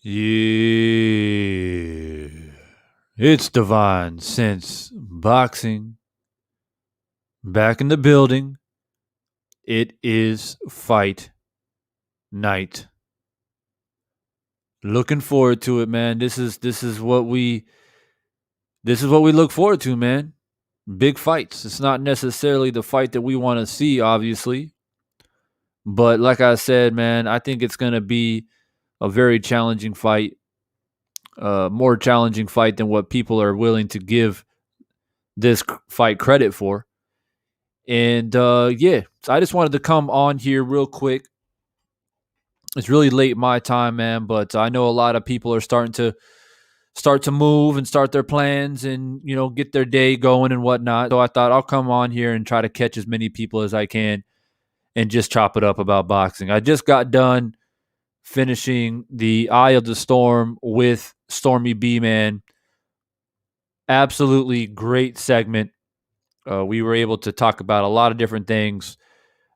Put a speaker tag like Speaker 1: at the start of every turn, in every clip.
Speaker 1: Yeah. It's Divine Sense Boxing back in the building. It is fight night. Looking forward to it, man. This is what we look forward to, man. Big fights. It's not necessarily the fight that we want to see, obviously. But like I said, man, I think it's going to be a very challenging fight. More challenging fight than what people are willing to give this fight credit for. And yeah, so I just wanted to come on here real quick. It's really late my time, man, but I know a lot of people are starting to move and start their plans and get their day going and whatnot. So I thought I'll come on here and try to catch as many people as I can and just chop it up about boxing. I just got done finishing the Eye of the Storm with Stormy B, man. Absolutely great segment. We were able to talk about a lot of different things.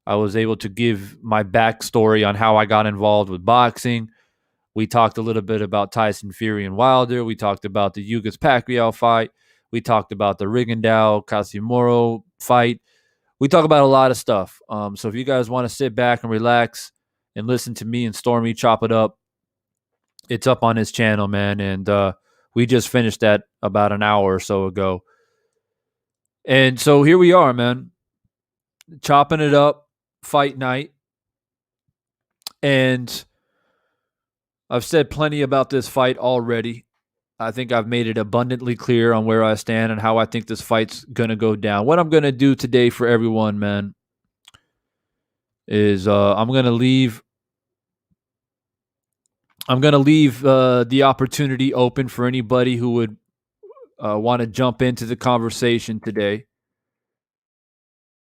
Speaker 1: I was able to give my backstory on how I got involved with boxing. We talked a little bit about Tyson Fury and Wilder. We talked about the Ugas Pacquiao fight. We talked about the Rigondeaux Casimiro fight. We talk about a lot of stuff. So if you guys want to sit back and relax and listen to me and Stormy chop it up, it's up on his channel, man. And we just finished that about an hour or so ago. And so here we are, man, chopping it up, fight night. And I've said plenty about this fight already. I think I've made it abundantly clear on where I stand and how I think this fight's going to go down. What I'm going to do today for everyone, man, is I'm going to leave the opportunity open for anybody who would want to jump into the conversation today.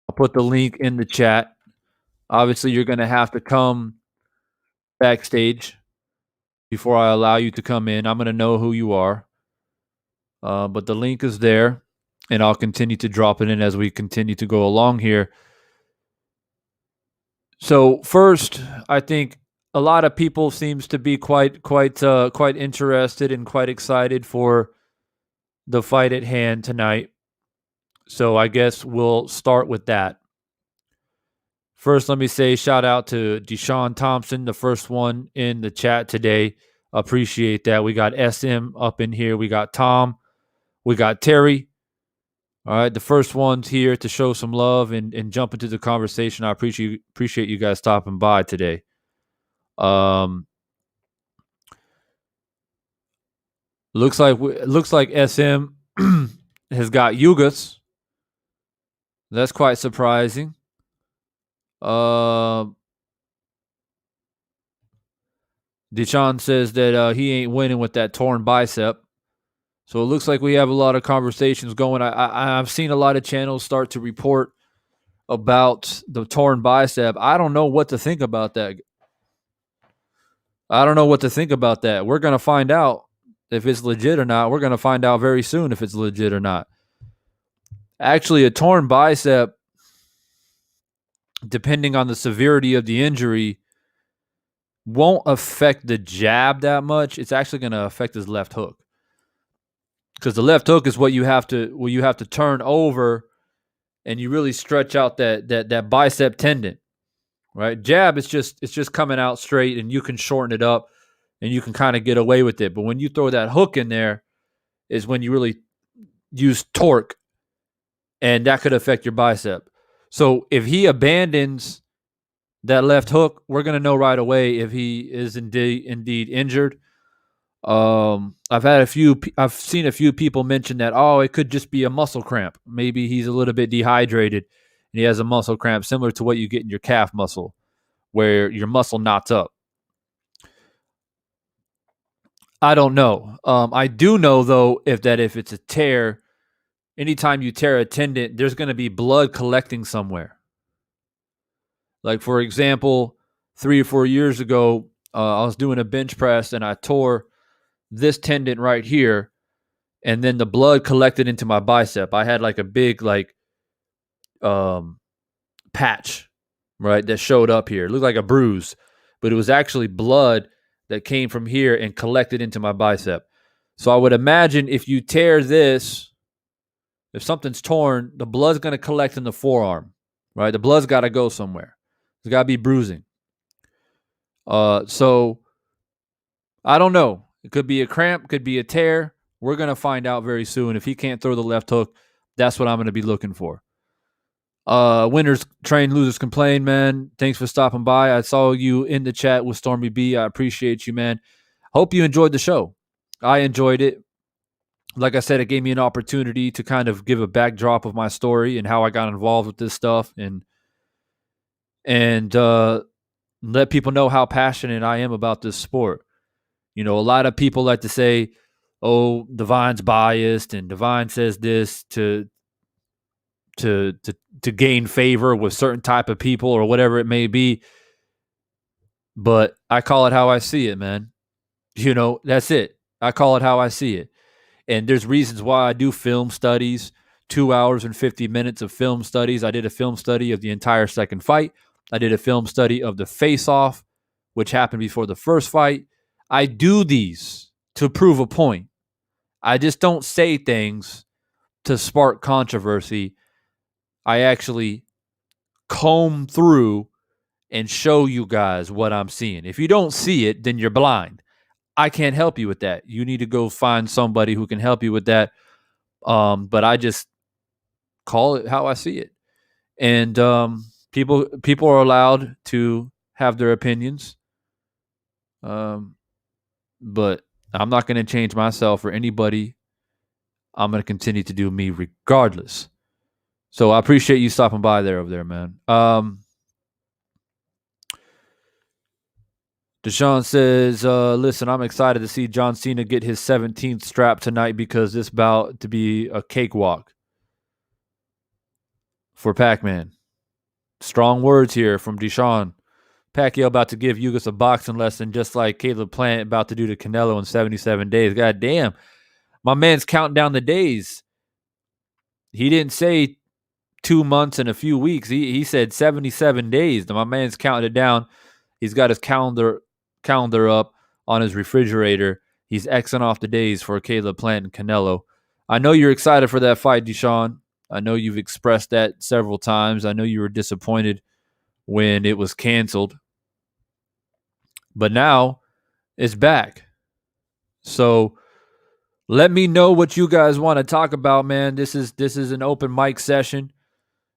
Speaker 1: I'll put the link in the chat. Obviously, you're going to have to come backstage before I allow you to come in. I'm going to know who you are. But the link is there, and I'll continue to drop it in as we continue to go along here. So first, I think a lot of people seems to be quite interested and quite excited for the fight at hand tonight. So I guess we'll start with that. First, let me say shout out to Deshaun Thompson, the first one in the chat today. Appreciate that. We got SM up in here. We got Tom. We got Terry. All right, the first one's here to show some love and jump into the conversation. I appreciate you guys stopping by today. Looks like SM has got Ugas. That's quite surprising. Deshaun says that he ain't winning with that torn bicep. So it looks like we have a lot of conversations going. I've seen a lot of channels start to report about the torn bicep. I don't know what to think about that. We're going to find out if it's legit or not. We're going to find out very soon if it's legit or not. Actually, a torn bicep, depending on the severity of the injury, won't affect the jab that much. It's actually going to affect his left hook. Because the left hook is what you have to turn over, and you really stretch out that bicep tendon, right? Jab it's just coming out straight, and you can shorten it up, and you can kind of get away with it. But when you throw that hook in there, is when you really use torque, and that could affect your bicep. So if he abandons that left hook, we're gonna know right away if he is indeed injured. I've seen a few people mention that, it could just be a muscle cramp. Maybe he's a little bit dehydrated and he has a muscle cramp similar to what you get in your calf muscle, where your muscle knots up. I don't know. I do know though, if it's a tear, anytime you tear a tendon, there's going to be blood collecting somewhere. Like for example, 3 or 4 years ago, I was doing a bench press and I tore this tendon right here, and then the blood collected into my bicep. I had like a big patch, right, that showed up here. It looked like a bruise, but it was actually blood that came from here and collected into my bicep. So I would imagine if you tear this, if something's torn, the blood's going to collect in the forearm, right? The blood's got to go somewhere. There's got to be bruising. So I don't know. It could be a cramp, could be a tear. We're going to find out very soon. If he can't throw the left hook, that's what I'm going to be looking for. Winners train, losers complain, man. Thanks for stopping by. I saw you in the chat with Stormy B. I appreciate you, man. Hope you enjoyed the show. I enjoyed it. Like I said, it gave me an opportunity to kind of give a backdrop of my story and how I got involved with this stuff and let people know how passionate I am about this sport. You know, a lot of people like to say, oh, Divine's biased and Divine says this to gain favor with certain type of people or whatever it may be. But I call it how I see it, man. You know, that's it. I call it how I see it. And there's reasons why I do film studies, 2 hours and 50 minutes of film studies. I did a film study of the entire second fight. I did a film study of the face-off, which happened before the first fight. I do these to prove a point. I just don't say things to spark controversy. I actually comb through and show you guys what I'm seeing. If you don't see it, then you're blind. I can't help you with that. You need to go find somebody who can help you with that. But I just call it how I see it. And people are allowed to have their opinions. But I'm not going to change myself or anybody. I'm going to continue to do me regardless. So I appreciate you stopping by over there, man. Deshaun says, listen, I'm excited to see John Cena get his 17th strap tonight because this bout to be a cakewalk for Pac-Man. Strong words here from Deshaun. Pacquiao about to give Ugas a boxing lesson just like Caleb Plant about to do to Canelo in 77 days. God damn. My man's counting down the days. He didn't say 2 months and a few weeks. He said 77 days. My man's counting it down. He's got his calendar up on his refrigerator. He's Xing off the days for Caleb Plant and Canelo. I know you're excited for that fight, Deshaun. I know you've expressed that several times. I know you were disappointed when it was canceled. But now it's back. So let me know what you guys want to talk about, man. This is an open mic session.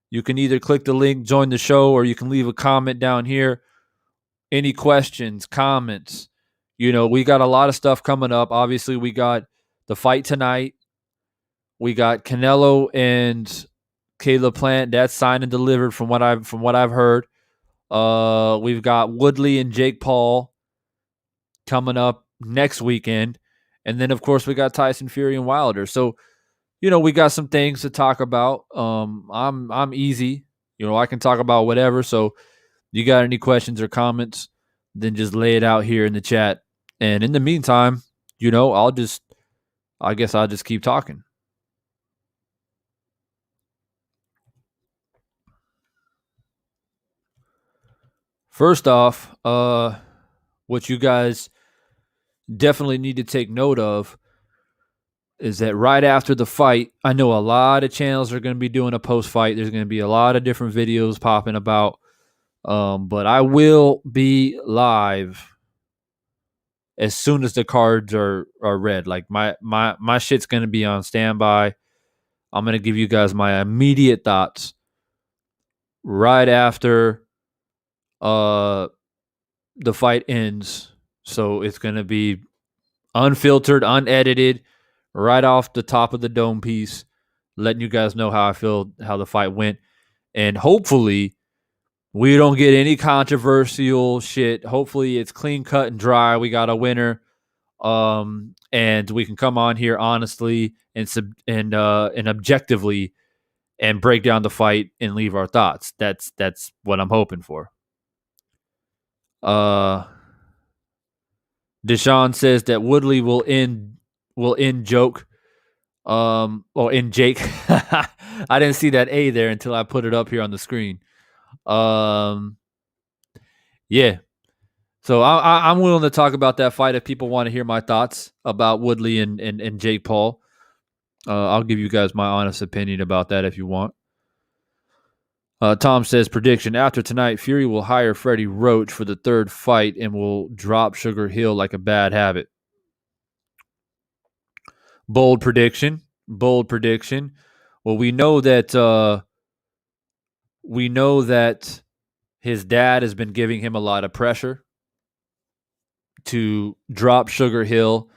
Speaker 1: You can either click the link, join the show, or you can leave a comment down here. Any questions, comments? You know, we got a lot of stuff coming up. Obviously, we got the fight tonight. We got Canelo and Caleb Plant. That's signed and delivered from what I've heard. We've got Woodley and Jake Paul coming up next weekend. And then, of course, we got Tyson Fury and Wilder. So, you know, we got some things to talk about. I'm easy. You know, I can talk about whatever. So you got any questions or comments, then just lay it out here in the chat. And in the meantime, you know, I guess I'll just keep talking. First off, what you guys definitely need to take note of is that right after the fight, I know a lot of channels are going to be doing a post-fight. There's going to be a lot of different videos popping about. But I will be live as soon as the cards are read. Like my shit's going to be on standby. I'm going to give you guys my immediate thoughts right after the fight ends. So it's going to be unfiltered, unedited, right off the top of the dome piece, letting you guys know how I feel, how the fight went. And hopefully we don't get any controversial shit. Hopefully it's clean cut and dry. We got a winner. And we can come on here honestly and objectively and break down the fight and leave our thoughts. That's what I'm hoping for. Deshaun says that Woodley will end joke. Or in Jake. I didn't see that A there until I put it up here on the screen. Yeah. So I'm willing to talk about that fight if people want to hear my thoughts about Woodley and Jake Paul. I'll give you guys my honest opinion about that if you want. Tom says, prediction, after tonight, Fury will hire Freddie Roach for the third fight and will drop Sugar Hill like a bad habit. Bold prediction. Bold prediction. Well, we know that his dad has been giving him a lot of pressure to drop Sugar Hill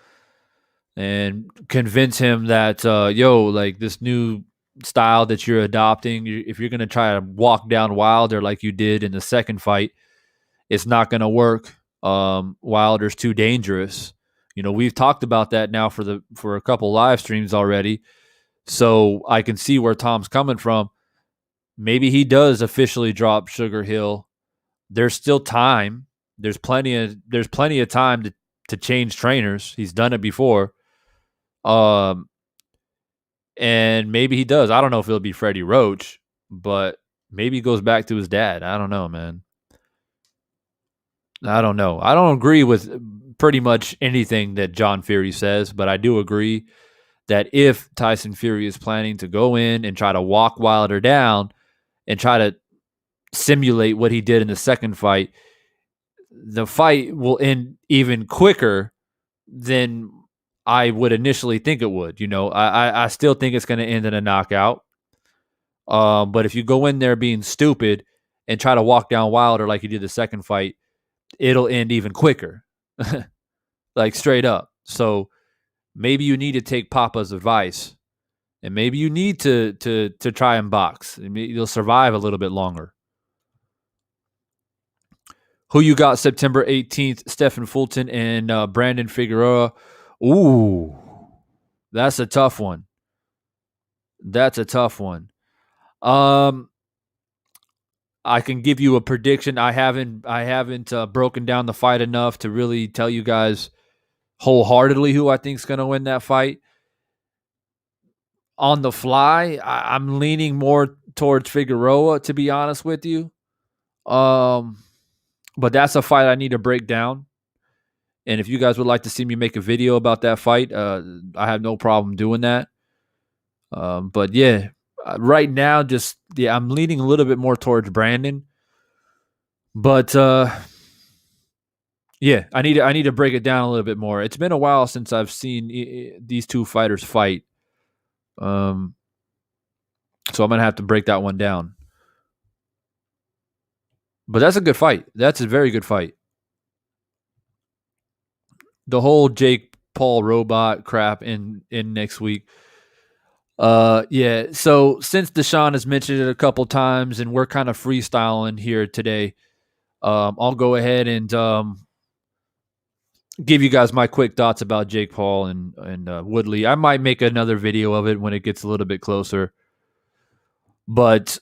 Speaker 1: and convince him that, like this new style that you're adopting, if you're going to try to walk down Wilder like you did in the second fight, it's not going to work. Wilder's too dangerous. We've talked about that now for a couple live streams already. So I can see where Tom's coming from. Maybe he does officially drop Sugar Hill. There's still time. There's plenty of time to change trainers. He's done it before. And maybe he does. I don't know if it'll be Freddie Roach, but maybe he goes back to his dad. I don't know, man. I don't know. I don't agree with pretty much anything that John Fury says, but I do agree that if Tyson Fury is planning to go in and try to walk Wilder down and try to simulate what he did in the second fight, the fight will end even quicker than I would initially think it would. I still think it's going to end in a knockout. But if you go in there being stupid and try to walk down Wilder like you did the second fight, it'll end even quicker. Like straight up. So maybe you need to take Papa's advice, and maybe you need to try and box. You'll survive a little bit longer. Who you got September 18th? Stephen Fulton and Brandon Figueroa. Ooh, that's a tough one. That's a tough one. I can give you a prediction. I haven't broken down the fight enough to really tell you guys wholeheartedly who I think is going to win that fight. On the fly, I'm leaning more towards Figueroa, to be honest with you. But that's a fight I need to break down. And if you guys would like to see me make a video about that fight, I have no problem doing that. But yeah, right now, I'm leaning a little bit more towards Brandon. But yeah, I need to break it down a little bit more. It's been a while since I've seen these two fighters fight. So I'm gonna have to break that one down. But that's a good fight. That's a very good fight. The whole Jake Paul robot crap in next week. Yeah. So since Deshaun has mentioned it a couple times, and we're kind of freestyling here today, I'll go ahead and give you guys my quick thoughts about Jake Paul and Woodley. I might make another video of it when it gets a little bit closer. But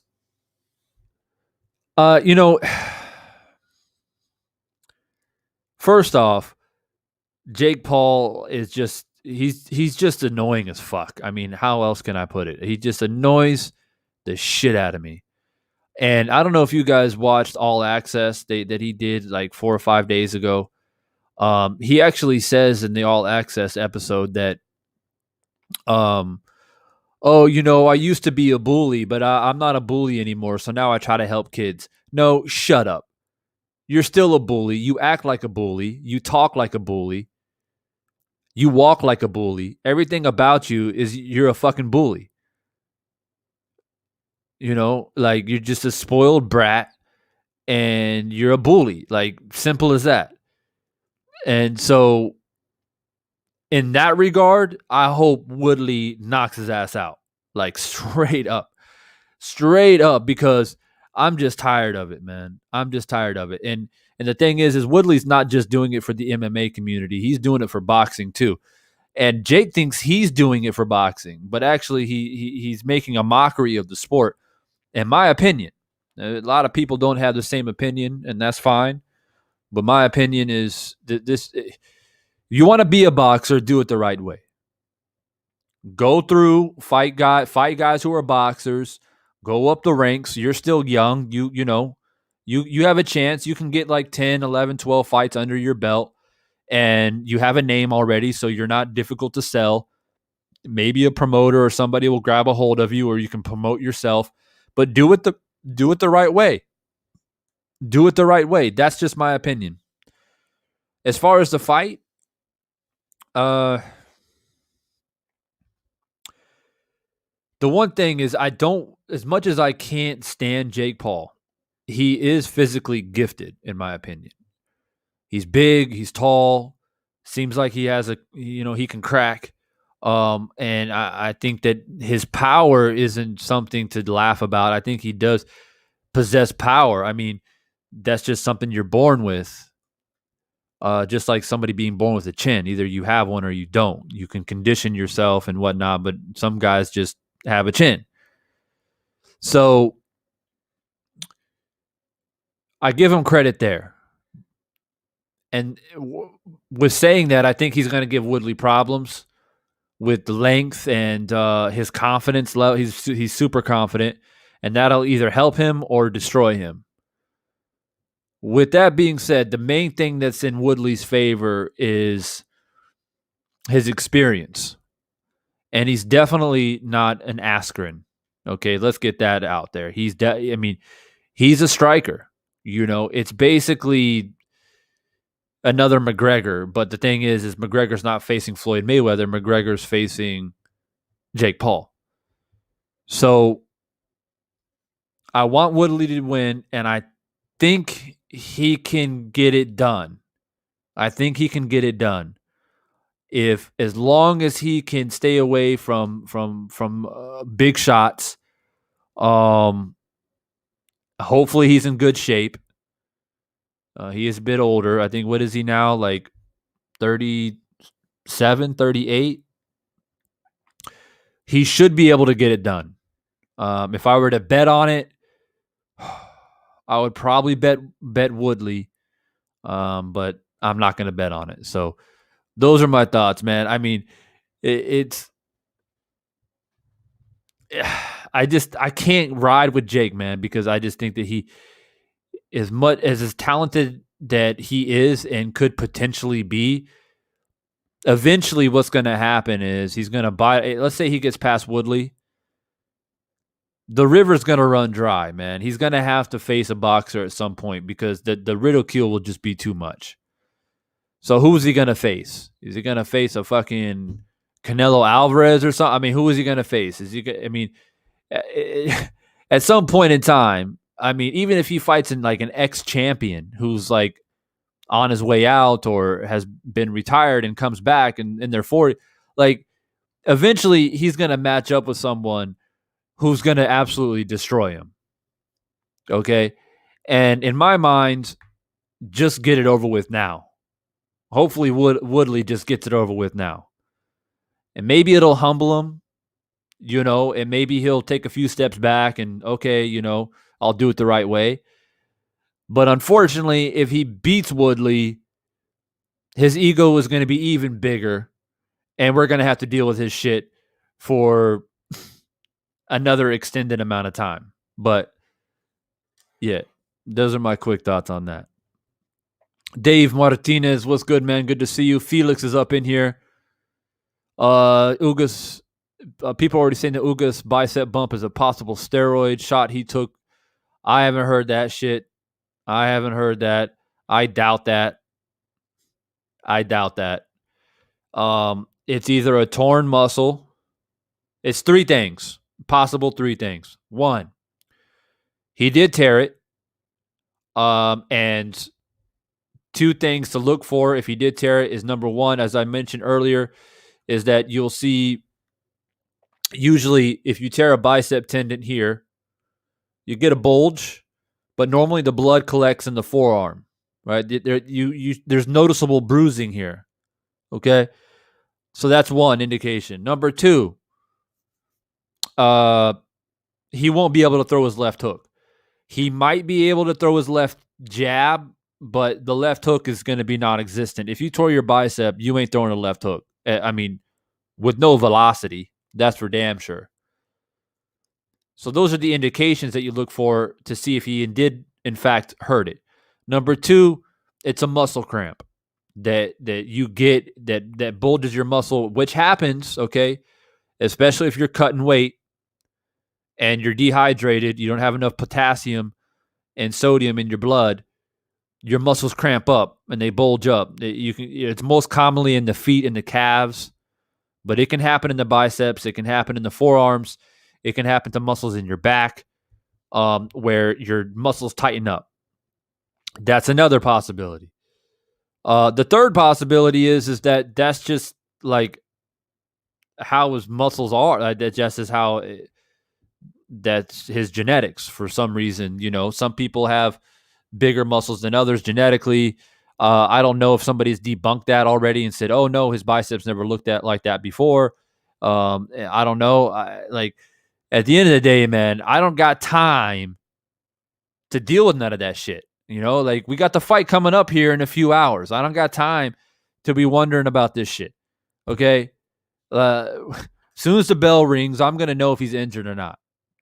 Speaker 1: first off, Jake Paul is just he's just annoying as fuck. I mean, how else can I put it? He just annoys the shit out of me. And I don't know if you guys watched All Access that he did like 4 or 5 days ago. He actually says in the All Access episode that, I used to be a bully, but I'm not a bully anymore. So now I try to help kids. No, shut up. You're still a bully. You act like a bully. You talk like a bully. You walk like a bully. Everything about you is you're a fucking bully. Like you're just a spoiled brat and you're a bully. Like simple as that. And so in that regard, I hope Woodley knocks his ass out. Like straight up, because I'm just tired of it, man. I'm just tired of it. And the thing is Woodley's not just doing it for the MMA community. He's doing it for boxing too. And Jake thinks he's doing it for boxing, but actually he's making a mockery of the sport. In my opinion, a lot of people don't have the same opinion, and that's fine. But my opinion is that you want to be a boxer, do it the right way. Go through, fight guys who are boxers, go up the ranks. You're still young. You You have a chance. You can get like 10, 11, 12 fights under your belt, and you have a name already, so you're not difficult to sell. Maybe a promoter or somebody will grab a hold of you, or you can promote yourself, but do it the right way. Do it the right way. That's just my opinion. As far as the fight, uh, the one thing is I don't, as much as I can't stand Jake Paul, he is physically gifted, in my opinion. He's big, he's tall, seems like he has he can crack. And I think that his power isn't something to laugh about. I think he does possess power. I mean, that's just something you're born with. Just like somebody being born with a chin. Either you have one or you don't. You can condition yourself and whatnot, but some guys just have a chin. So I give him credit there. And with saying that, I think he's going to give Woodley problems with the length and his confidence level. He's super confident, and that'll either help him or destroy him. With that being said, the main thing that's in Woodley's favor is his experience. And he's definitely not an Askren. Okay, let's get that out there. He's a striker. It's basically another McGregor, but the thing is McGregor's not facing Floyd Mayweather. McGregor's facing Jake Paul. So I want Woodley to win, and I think he can get it done. If as long as he can stay away from big shots, hopefully he's in good shape. He is a bit older. I think, what is he now? Like 37, 38? He should be able to get it done. If I were to bet on it, I would probably bet Woodley, but I'm not going to bet on it. So those are my thoughts, man. I mean, it's I can't ride with Jake, man, because I just think that he, as much as talented that he is and could potentially be, eventually what's going to happen is he's going to buy. Let's say he gets past Woodley. The river's going to run dry, man. He's going to have to face a boxer at some point because the ridicule will just be too much. So who's he going to face? Is he going to face a fucking Canelo Alvarez or something? I mean, who is he going to face? At some point in time, I mean, even if he fights in like an ex-champion who's like on his way out or has been retired and comes back and in their 40, like eventually he's going to match up with someone who's going to absolutely destroy him. Okay? And in my mind, just get it over with now. Hopefully Woodley just gets it over with now. And maybe it'll humble him, and maybe he'll take a few steps back and, okay, I'll do it the right way. But unfortunately, if he beats Woodley, his ego is going to be even bigger, and we're going to have to deal with his shit for another extended amount of time. But yeah, those are my quick thoughts on that. Dave Martinez, what's good, man? Good to see you. Felix is up in here. Ugas, people are already saying the Ugas bicep bump is a possible steroid shot he took. I haven't heard that shit. I doubt that. It's either a torn muscle. It's three things. Possible three things. One, he did tear it. And two things to look for if he did tear it is, number one, as I mentioned earlier, is that you'll see usually if you tear a bicep tendon here, you get a bulge, but normally the blood collects in the forearm, right? There's noticeable bruising here, okay? So that's one indication. Number two, he won't be able to throw his left hook. He might be able to throw his left jab, but the left hook is going to be non-existent. If you tore your bicep, you ain't throwing a left hook. I mean, with no velocity, that's for damn sure. So those are the indications that you look for to see if he did in fact hurt it. Number two, it's a muscle cramp that you get that bulges your muscle, which happens, okay, especially if you're cutting weight and you're dehydrated, you don't have enough potassium and sodium in your blood, your muscles cramp up and they bulge up. It's most commonly in the feet and the calves, but it can happen in the biceps. It can happen in the forearms. It can happen to muscles in your back, where your muscles tighten up. That's another possibility. The third possibility is that that's just like how his muscles are. That just is how that's his genetics for some reason. Some people have bigger muscles than others genetically. I don't know if somebody's debunked that already and said, "Oh no, his biceps never looked at like that before." I don't know. At the end of the day, man, I don't got time to deal with none of that shit. Like we got the fight coming up here in a few hours. I don't got time to be wondering about this shit. Okay. As soon as the bell rings, I'm gonna know if he's injured or not.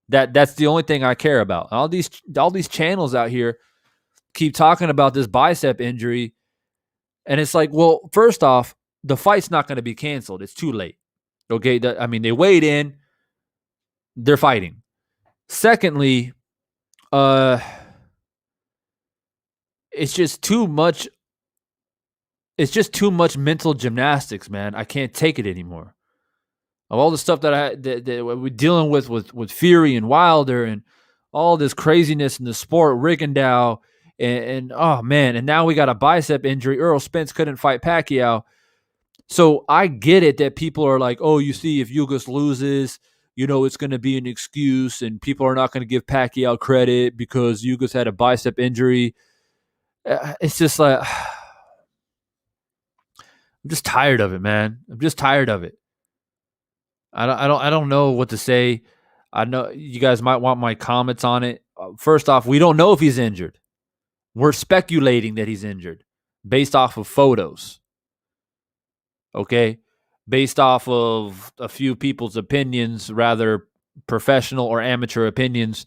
Speaker 1: That's the only thing I care about. All these channels out here keep talking about this bicep injury, and it's like, well, first off, the fight's not going to be canceled. It's too late. Okay, they weighed in. They're fighting. Secondly, it's just too much. It's just too much mental gymnastics, man. I can't take it anymore. Of all the stuff that we're dealing with Fury and Wilder and all this craziness in the sport, Rigondeaux, and oh man, and now we got a bicep injury. Earl Spence couldn't fight Pacquiao. So I get it that people are like, oh, you see, if Ugas loses, it's going to be an excuse and people are not going to give Pacquiao credit because Ugas had a bicep injury. It's just like, I'm just tired of it, man. I'm just tired of it. I don't know what to say. I know you guys might want my comments on it. First off, we don't know if he's injured. We're speculating that he's injured based off of photos. Okay? Based off of a few people's opinions, rather professional or amateur opinions.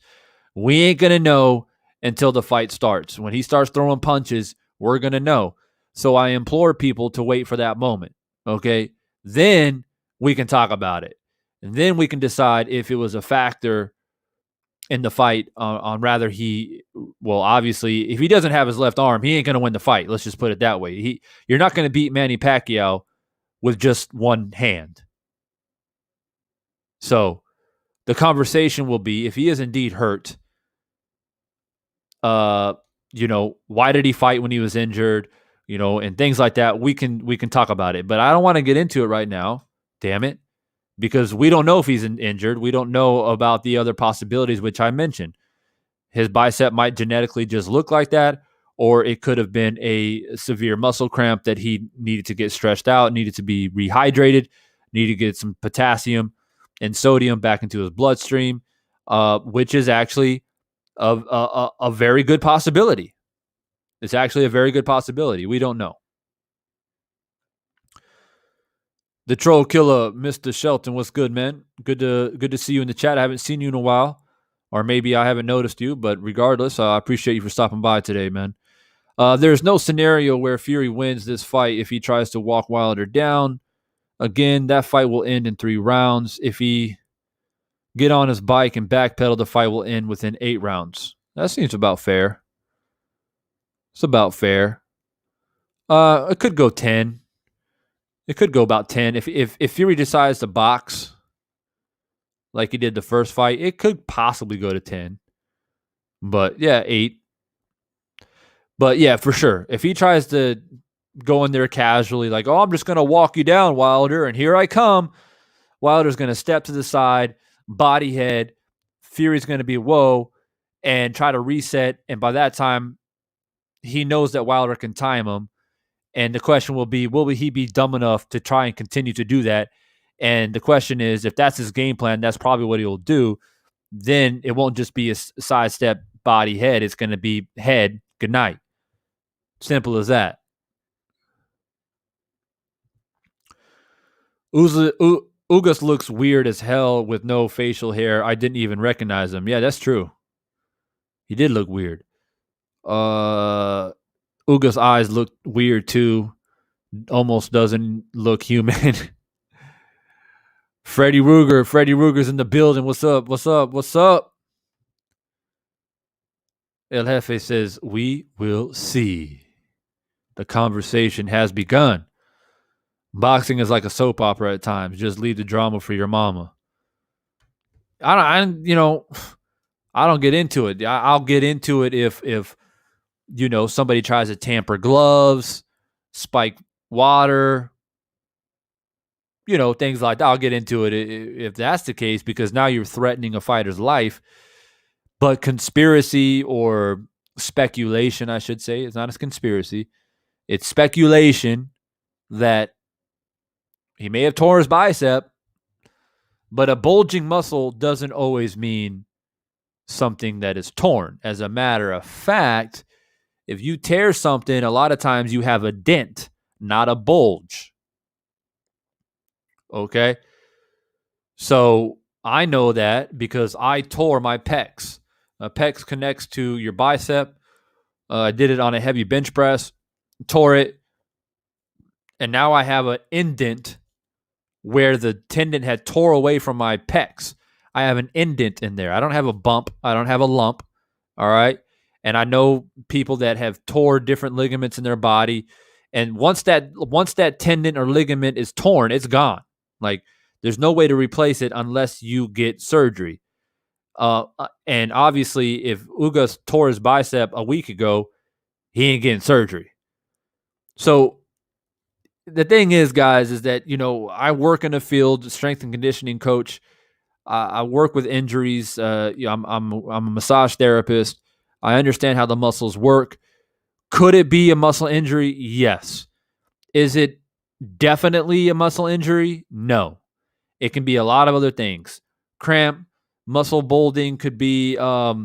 Speaker 1: We ain't going to know until the fight starts. When he starts throwing punches, we're going to know. So I implore people to wait for that moment. Okay? Then we can talk about it. And then we can decide if it was a factor in the fight on rather obviously, if he doesn't have his left arm, he ain't going to win the fight. Let's just put it that way. You're not going to beat Manny Pacquiao with just one hand. So the conversation will be, if he is indeed hurt, why did he fight when he was injured? And things like that. We can talk about it, but I don't want to get into it right now. Damn it. Because we don't know if he's injured. We don't know about the other possibilities, which I mentioned. His bicep might genetically just look like that, or it could have been a severe muscle cramp that he needed to get stretched out, needed to be rehydrated, needed to get some potassium and sodium back into his bloodstream, which is actually a very good possibility. It's actually a very good possibility. We don't know. The Troll Killer, Mr. Shelton, what's good, man? Good to see you in the chat. I haven't seen you in a while, or maybe I haven't noticed you, but regardless, I appreciate you for stopping by today, man. There's no scenario where Fury wins this fight if he tries to walk Wilder down. Again, that fight will end in 3 rounds. If he get on his bike and backpedal, the fight will end within 8 rounds. That seems about fair. It's about fair. It could go 10. It could go about 10. If Fury decides to box like he did the first fight, it could possibly go to 10. But yeah, 8. But yeah, for sure. If he tries to go in there casually, like, oh, I'm just going to walk you down, Wilder, and here I come, Wilder's going to step to the side, body head. Fury's going to be, whoa, and try to reset. And by that time, he knows that Wilder can time him. And the question will he be dumb enough to try and continue to do that? And the question is, if that's his game plan, that's probably what he'll do. Then it won't just be a sidestep body head. It's going to be head, good night. Simple as that. Ugas looks weird as hell with no facial hair. I didn't even recognize him. Yeah, that's true. He did look weird. Ugas' eyes look weird too. Almost doesn't look human. Freddy Ruger's in the building. What's up? What's up? What's up? El Jefe says, we will see. The conversation has begun. Boxing is like a soap opera at times. Just leave the drama for your mama. I don't get into it. I'll get into it if somebody tries to tamper gloves, spike water, things like that. I'll get into it if that's the case, because now you're threatening a fighter's life. But conspiracy or speculation, I should say, it's not a conspiracy. It's speculation that he may have torn his bicep, but a bulging muscle doesn't always mean something that is torn. As a matter of fact, if you tear something, a lot of times you have a dent, not a bulge. Okay? So I know that because I tore my pecs. Pecs connects to your bicep. I did it on a heavy bench press, tore it, and now I have an indent where the tendon had tore away from my pecs. I have an indent in there. I don't have a bump. I don't have a lump. All right. And I know people that have tore different ligaments in their body. And once that tendon or ligament is torn, it's gone. Like, there's no way to replace it unless you get surgery. And obviously, if Ugas tore his bicep a week ago, he ain't getting surgery. So the thing is, guys, is that, I work in the field, strength and conditioning coach. I work with injuries. I'm a massage therapist. I understand how the muscles work. Could it be a muscle injury? Yes. Is it definitely a muscle injury? No. It can be a lot of other things. Cramp, muscle bulging could be where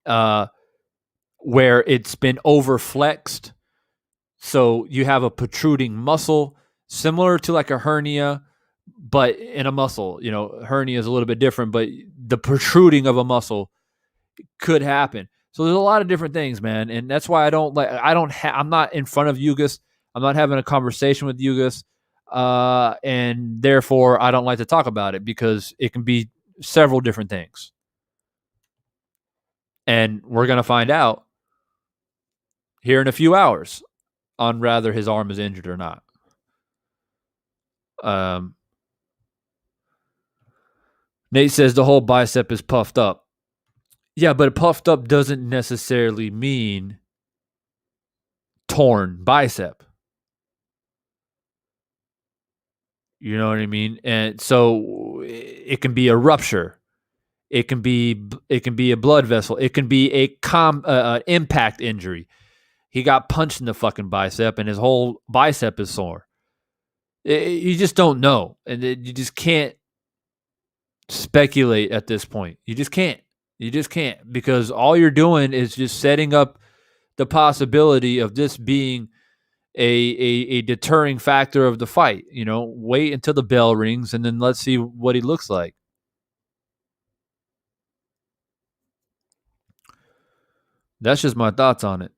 Speaker 1: it's been overflexed. So you have a protruding muscle, similar to like a hernia, but in a muscle. Hernia is a little bit different, but the protruding of a muscle could happen. So there's a lot of different things, man, and that's why I'm not in front of Ugas. I'm not having a conversation with Ugas, and therefore I don't like to talk about it because it can be several different things, and we're gonna find out here in a few hours on whether his arm is injured or not. Nate says the whole bicep is puffed up. Yeah, but puffed up doesn't necessarily mean torn bicep. You know what I mean? And so it can be a rupture. It can be a blood vessel. It can be a impact injury. He got punched in the fucking bicep and his whole bicep is sore. You just don't know, and you just can't speculate at this point. You just can't. You just can't, because all you're doing is just setting up the possibility of this being a deterring factor of the fight. Wait until the bell rings and then let's see what he looks like. That's just my thoughts on it.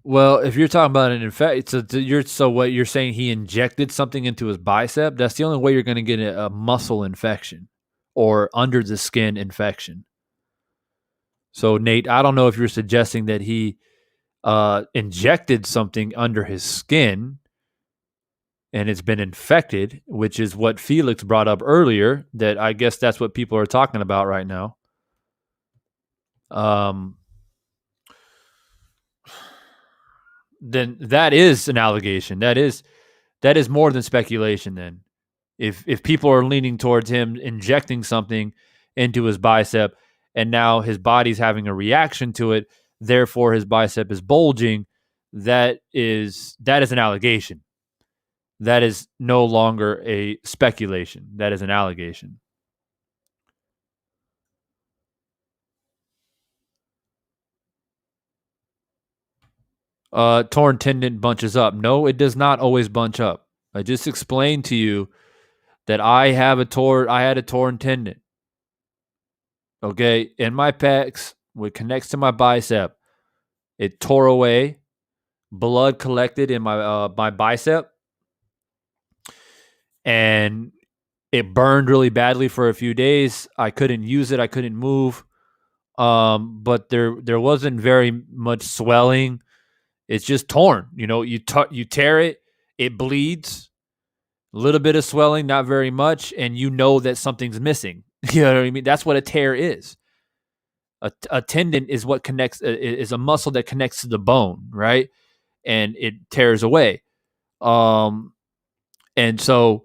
Speaker 1: Well, if you're talking about an infection, so what you're saying, he injected something into his bicep? That's the only way you're going to get a muscle infection or under the skin infection. So, Nate, I don't know if you're suggesting that he injected something under his skin and it's been infected, which is what Felix brought up earlier, that I guess that's what people are talking about right now. Then that is an allegation. That is more than speculation then. If people are leaning towards him injecting something into his bicep and now his body's having a reaction to it, therefore his bicep is bulging, that is an allegation. That is no longer a speculation. That is an allegation. Torn tendon bunches up. No, it does not always bunch up. I just explained to you that I had a torn tendon. Okay, in my pecs, which connects to my bicep, it tore away. Blood collected in my bicep, and it burned really badly for a few days. I couldn't use it. I couldn't move. But there wasn't very much swelling. It's just torn. You tear it, it bleeds. A little bit of swelling, not very much, and you know that something's missing. You know what I mean? That's what a tear is. A tendon is what connects is a muscle that connects to the bone, right? And it tears away. And so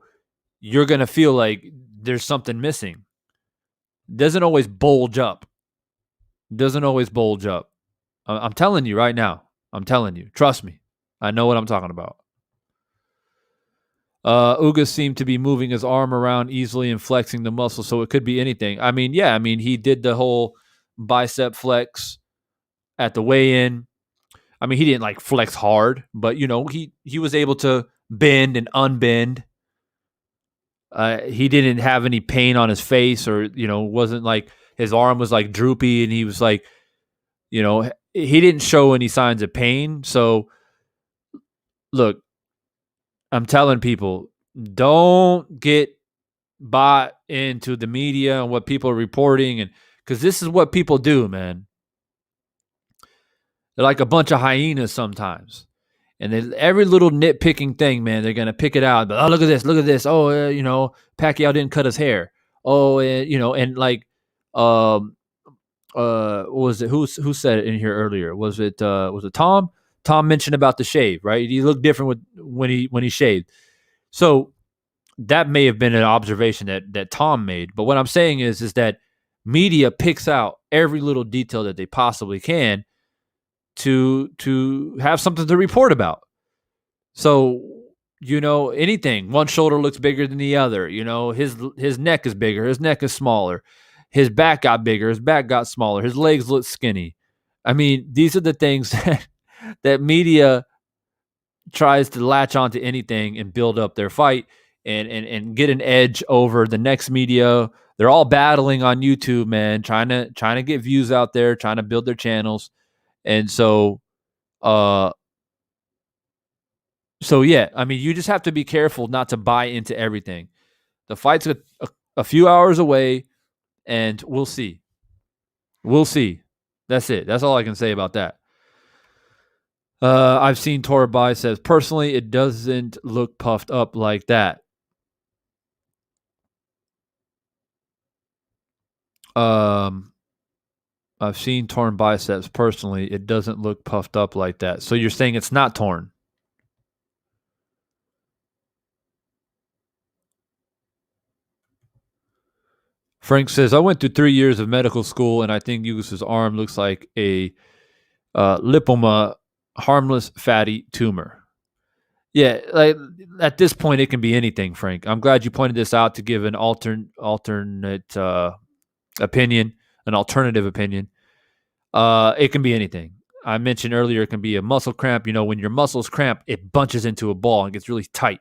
Speaker 1: you're gonna feel like there's something missing. Doesn't always bulge up. Doesn't always bulge up. I'm telling you right now. I'm telling you. Trust me. I know what I'm talking about. Ugas seemed to be moving his arm around easily and flexing the muscle, so it could be anything. I mean, yeah, he did the whole bicep flex at the weigh-in. I mean, he didn't like flex hard, but he was able to bend and unbend. He didn't have any pain on his face, or wasn't like his arm was like droopy, and he was like, he didn't show any signs of pain. So, look, I'm telling people, don't get bought into the media and what people are reporting, and because this is what people do, man. They're like a bunch of hyenas sometimes, and every little nitpicking thing, man, they're gonna pick it out. But look at this, look at this. Oh, Pacquiao didn't cut his hair. Oh, and like, what was it? Who said it in here earlier? Was it Tom? Tom mentioned about the shave, right? He looked different when he shaved. So that may have been an observation that Tom made. But what I'm saying is that media picks out every little detail that they possibly can to have something to report about. So, anything. One shoulder looks bigger than the other. His neck is bigger. His neck is smaller. His back got bigger. His back got smaller. His legs look skinny. I mean, these are the things that media tries to latch onto anything and build up their fight and get an edge over the next media. They're all battling on YouTube, man, trying to get views out there, trying to build their channels. And so yeah, I mean, you just have to be careful not to buy into everything. The fight's a few hours away, and we'll see. We'll see. That's it. That's all I can say about that. I've seen tore biceps. Personally, it doesn't look puffed up like that. I've seen torn biceps. Personally, it doesn't look puffed up like that. So you're saying it's not torn? Frank says, I went through 3 years of medical school, and I think Ugas' arm looks like a lipoma, harmless fatty tumor. Yeah, like at this point, it can be anything, Frank. I'm glad you pointed this out to give an alternate opinion, an alternative opinion. It can be anything. I mentioned earlier, it can be a muscle cramp. When your muscles cramp, it bunches into a ball and gets really tight,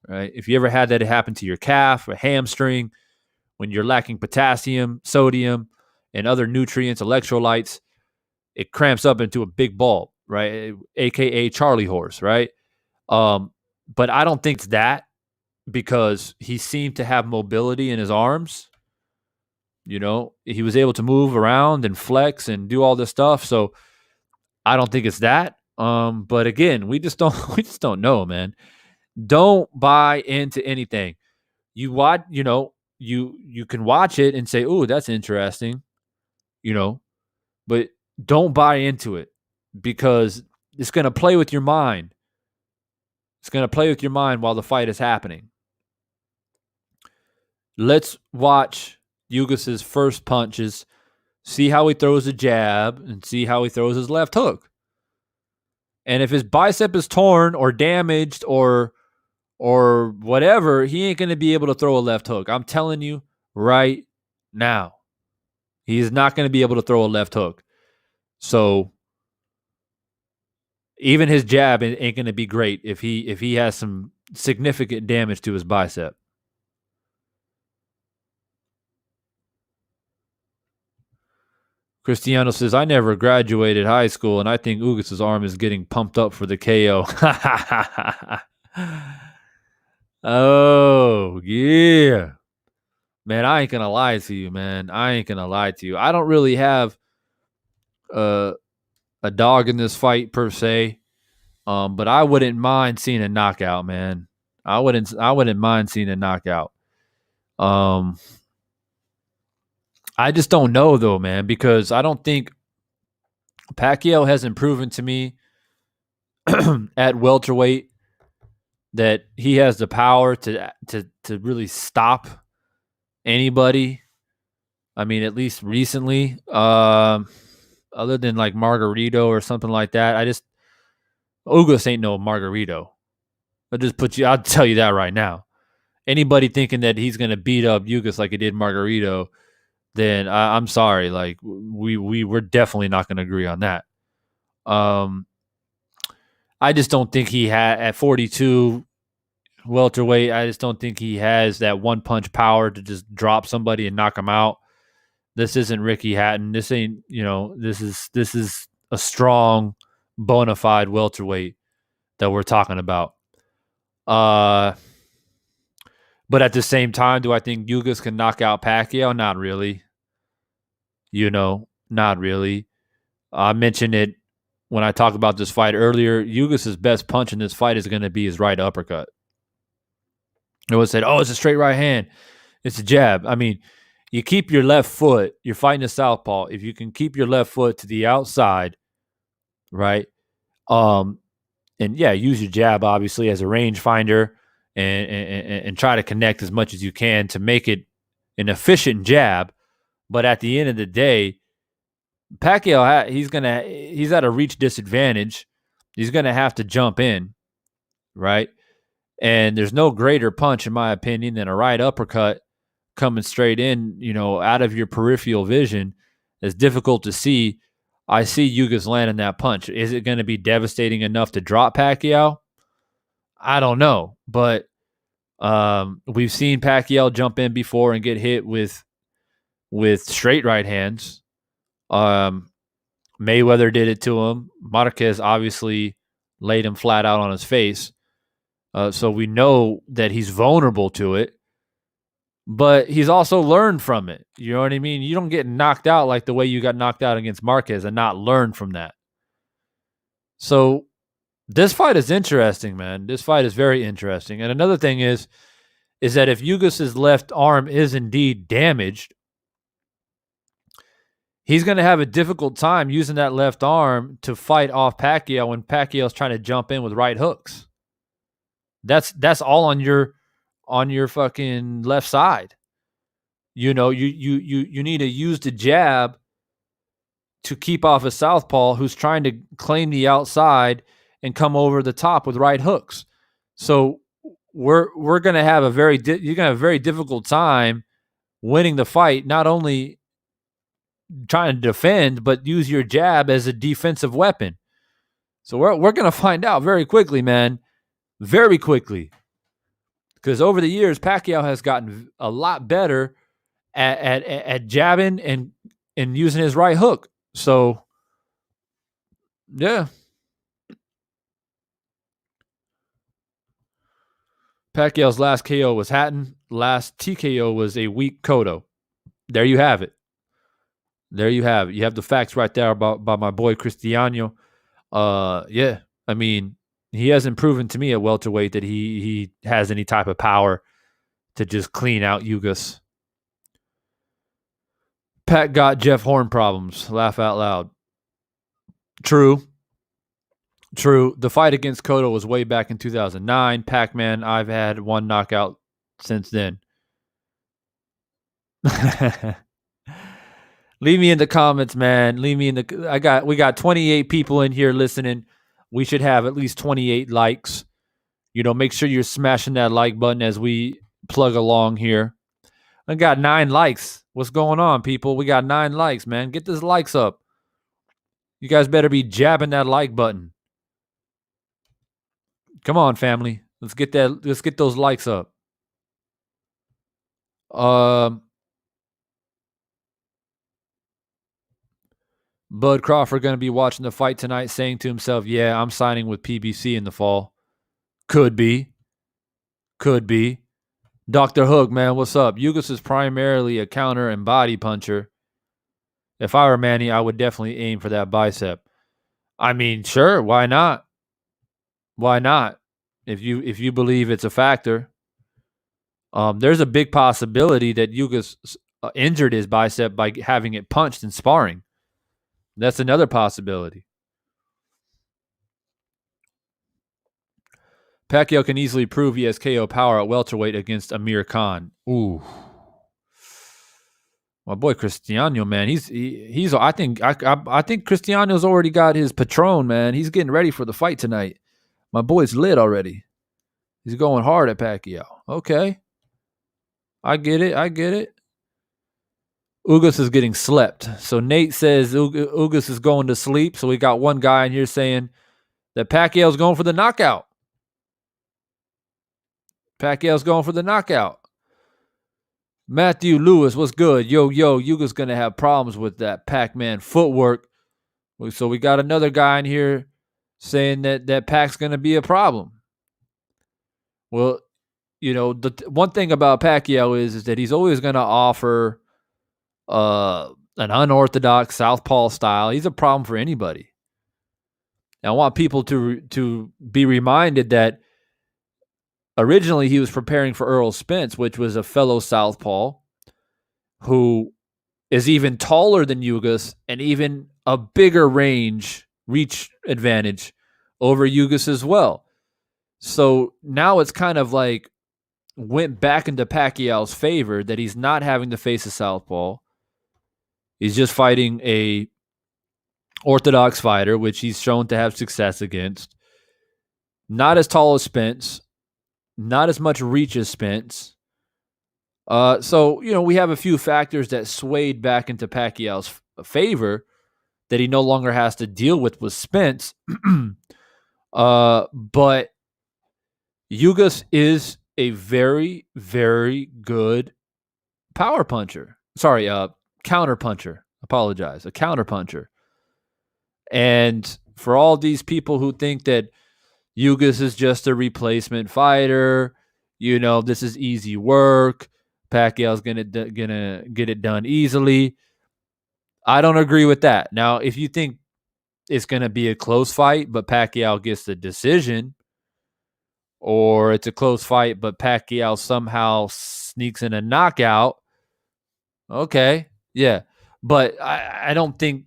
Speaker 1: right? If you ever had that happen to your calf or hamstring, when you're lacking potassium, sodium, and other nutrients, electrolytes, it cramps up into a big ball, right? AKA Charlie horse, right? But I don't think it's that, because he seemed to have mobility in his arms. He was able to move around and flex and do all this stuff. So I don't think it's that. But again, we just don't know, man. Don't buy into anything. You watch, you can watch it and say, "Oh, that's interesting," but don't buy into it, because it's going to play with your mind. It's going to play with your mind while the fight is happening. Let's watch Ugas' first punches, see how he throws a jab, and see how he throws his left hook. And if his bicep is torn or damaged or whatever, he ain't going to be able to throw a left hook. I'm telling you right now. He's not going to be able to throw a left hook. So even his jab ain't going to be great if he has some significant damage to his bicep. Cristiano says, I never graduated high school, and I think Ugas' arm is getting pumped up for the KO. Oh, yeah. Man, I ain't going to lie to you, man. I ain't going to lie to you. I don't really have uh, a dog in this fight per se, but I wouldn't mind seeing a knockout, man. I wouldn't mind seeing a knockout. Um, I just don't know though, man, because I don't think Pacquiao hasn't proven to me at welterweight that he has the power to really stop anybody. I mean, at least recently, other than like Margarito or something like that. Ugas ain't no Margarito. I'll tell you that right now. Anybody thinking that he's gonna beat up Ugas like he did Margarito, then I'm sorry. Like we're definitely not gonna agree on that. Um, I just don't think he had at 42 welterweight. I just don't think he has that one punch power to just drop somebody and knock him out. This isn't Ricky Hatton. This ain't This is a strong, bona fide welterweight that we're talking about. But at the same time, do I think Ugas can knock out Pacquiao? Not really. Not really. I mentioned it when I talked about this fight earlier. Ugas' best punch in this fight is going to be his right uppercut. It was said, it's a straight right hand. It's a jab. I mean, you keep your left foot. You're fighting a southpaw. If you can keep your left foot to the outside, right? And yeah, use your jab obviously as a range finder and try to connect as much as you can to make it an efficient jab. But at the end of the day, Pacquiao he's at a reach disadvantage. He's gonna have to jump in, right? And there's no greater punch, in my opinion, than a right uppercut coming straight in, out of your peripheral vision. It's difficult to see. I see Ugas landing that punch. Is it going to be devastating enough to drop Pacquiao? I don't know, but we've seen Pacquiao jump in before and get hit with straight right hands. Mayweather did it to him. Marquez obviously laid him flat out on his face. So we know that he's vulnerable to it, but he's also learned from it. You know what I mean? You don't get knocked out like the way you got knocked out against Marquez and not learn from that. So this fight is interesting, man. This fight is very interesting. And another thing is that if Ugas' left arm is indeed damaged, he's going to have a difficult time using that left arm to fight off Pacquiao when Pacquiao's trying to jump in with right hooks. That's all on your fucking left side. You need to use the jab to keep off a southpaw who's trying to claim the outside and come over the top with right hooks. So we're going to have you're going to have a very difficult time winning the fight, not only trying to defend, but use your jab as a defensive weapon. So we're going to find out very quickly, man. Very quickly. Because over the years, Pacquiao has gotten a lot better at jabbing and using his right hook. So, yeah. Pacquiao's last KO was Hatton. Last TKO was a weak Cotto. There you have it. You have the facts right there about my boy Cristiano. Yeah. I mean, he hasn't proven to me at welterweight that he has any type of power to just clean out Ugas. Pat got Jeff Horn problems. Laugh out loud. True. The fight against Cotto was way back in 2009. Pac-Man, I've had one knockout since then. Leave me in the comments, man. We got 28 people in here listening. We should have at least 28 likes. Make sure you're smashing that like button as we plug along here. I got 9 likes. What's going on, people? We got 9 likes, man. Get those likes up. You guys better be jabbing that like button. Come on, family. Let's get those likes up. Bud Crawford going to be watching the fight tonight saying to himself, yeah, I'm signing with PBC in the fall. Could be. Could be. Dr. Hook, man, what's up? Ugas is primarily a counter and body puncher. If I were Manny, I would definitely aim for that bicep. I mean, sure, why not? Why not? If you believe it's a factor. There's a big possibility that Ugas injured his bicep by having it punched in sparring. That's another possibility. Pacquiao can easily prove he has KO power at welterweight against Amir Khan. Ooh, my boy Cristiano, man, he's. I think Cristiano's already got his Patron, man. He's getting ready for the fight tonight. My boy's lit already. He's going hard at Pacquiao. Okay, I get it. Ugas is getting slept. So Nate says Ugas is going to sleep. So we got one guy in here saying that Pacquiao's going for the knockout. Pacquiao's going for the knockout. Matthew Lewis, what's good? Yo, Ugas going to have problems with that Pac-Man footwork. So we got another guy in here saying that Pac's going to be a problem. Well, you know, the one thing about Pacquiao is that he's always going to offer an unorthodox southpaw style. He's a problem for anybody. And I want people to be reminded that originally he was preparing for Earl Spence, which was a fellow southpaw who is even taller than Ugas and even a bigger reach advantage over Ugas as well. So now it's kind of like went back into Pacquiao's favor that he's not having to face a southpaw. He's just fighting a orthodox fighter, which he's shown to have success against. Not as tall as Spence, not as much reach as Spence. So, you know, we have a few factors that swayed back into Pacquiao's favor that he no longer has to deal with Spence. But Ugas is a very, very good power puncher. Sorry, counter puncher. Apologize. A counter puncher. And for all these people who think that Ugas is just a replacement fighter, you know, this is easy work, Pacquiao's gonna get it done easily, I don't agree with that. Now, if you think it's gonna be a close fight, but Pacquiao gets the decision, or it's a close fight, but Pacquiao somehow sneaks in a knockout, okay, yeah. But I don't think,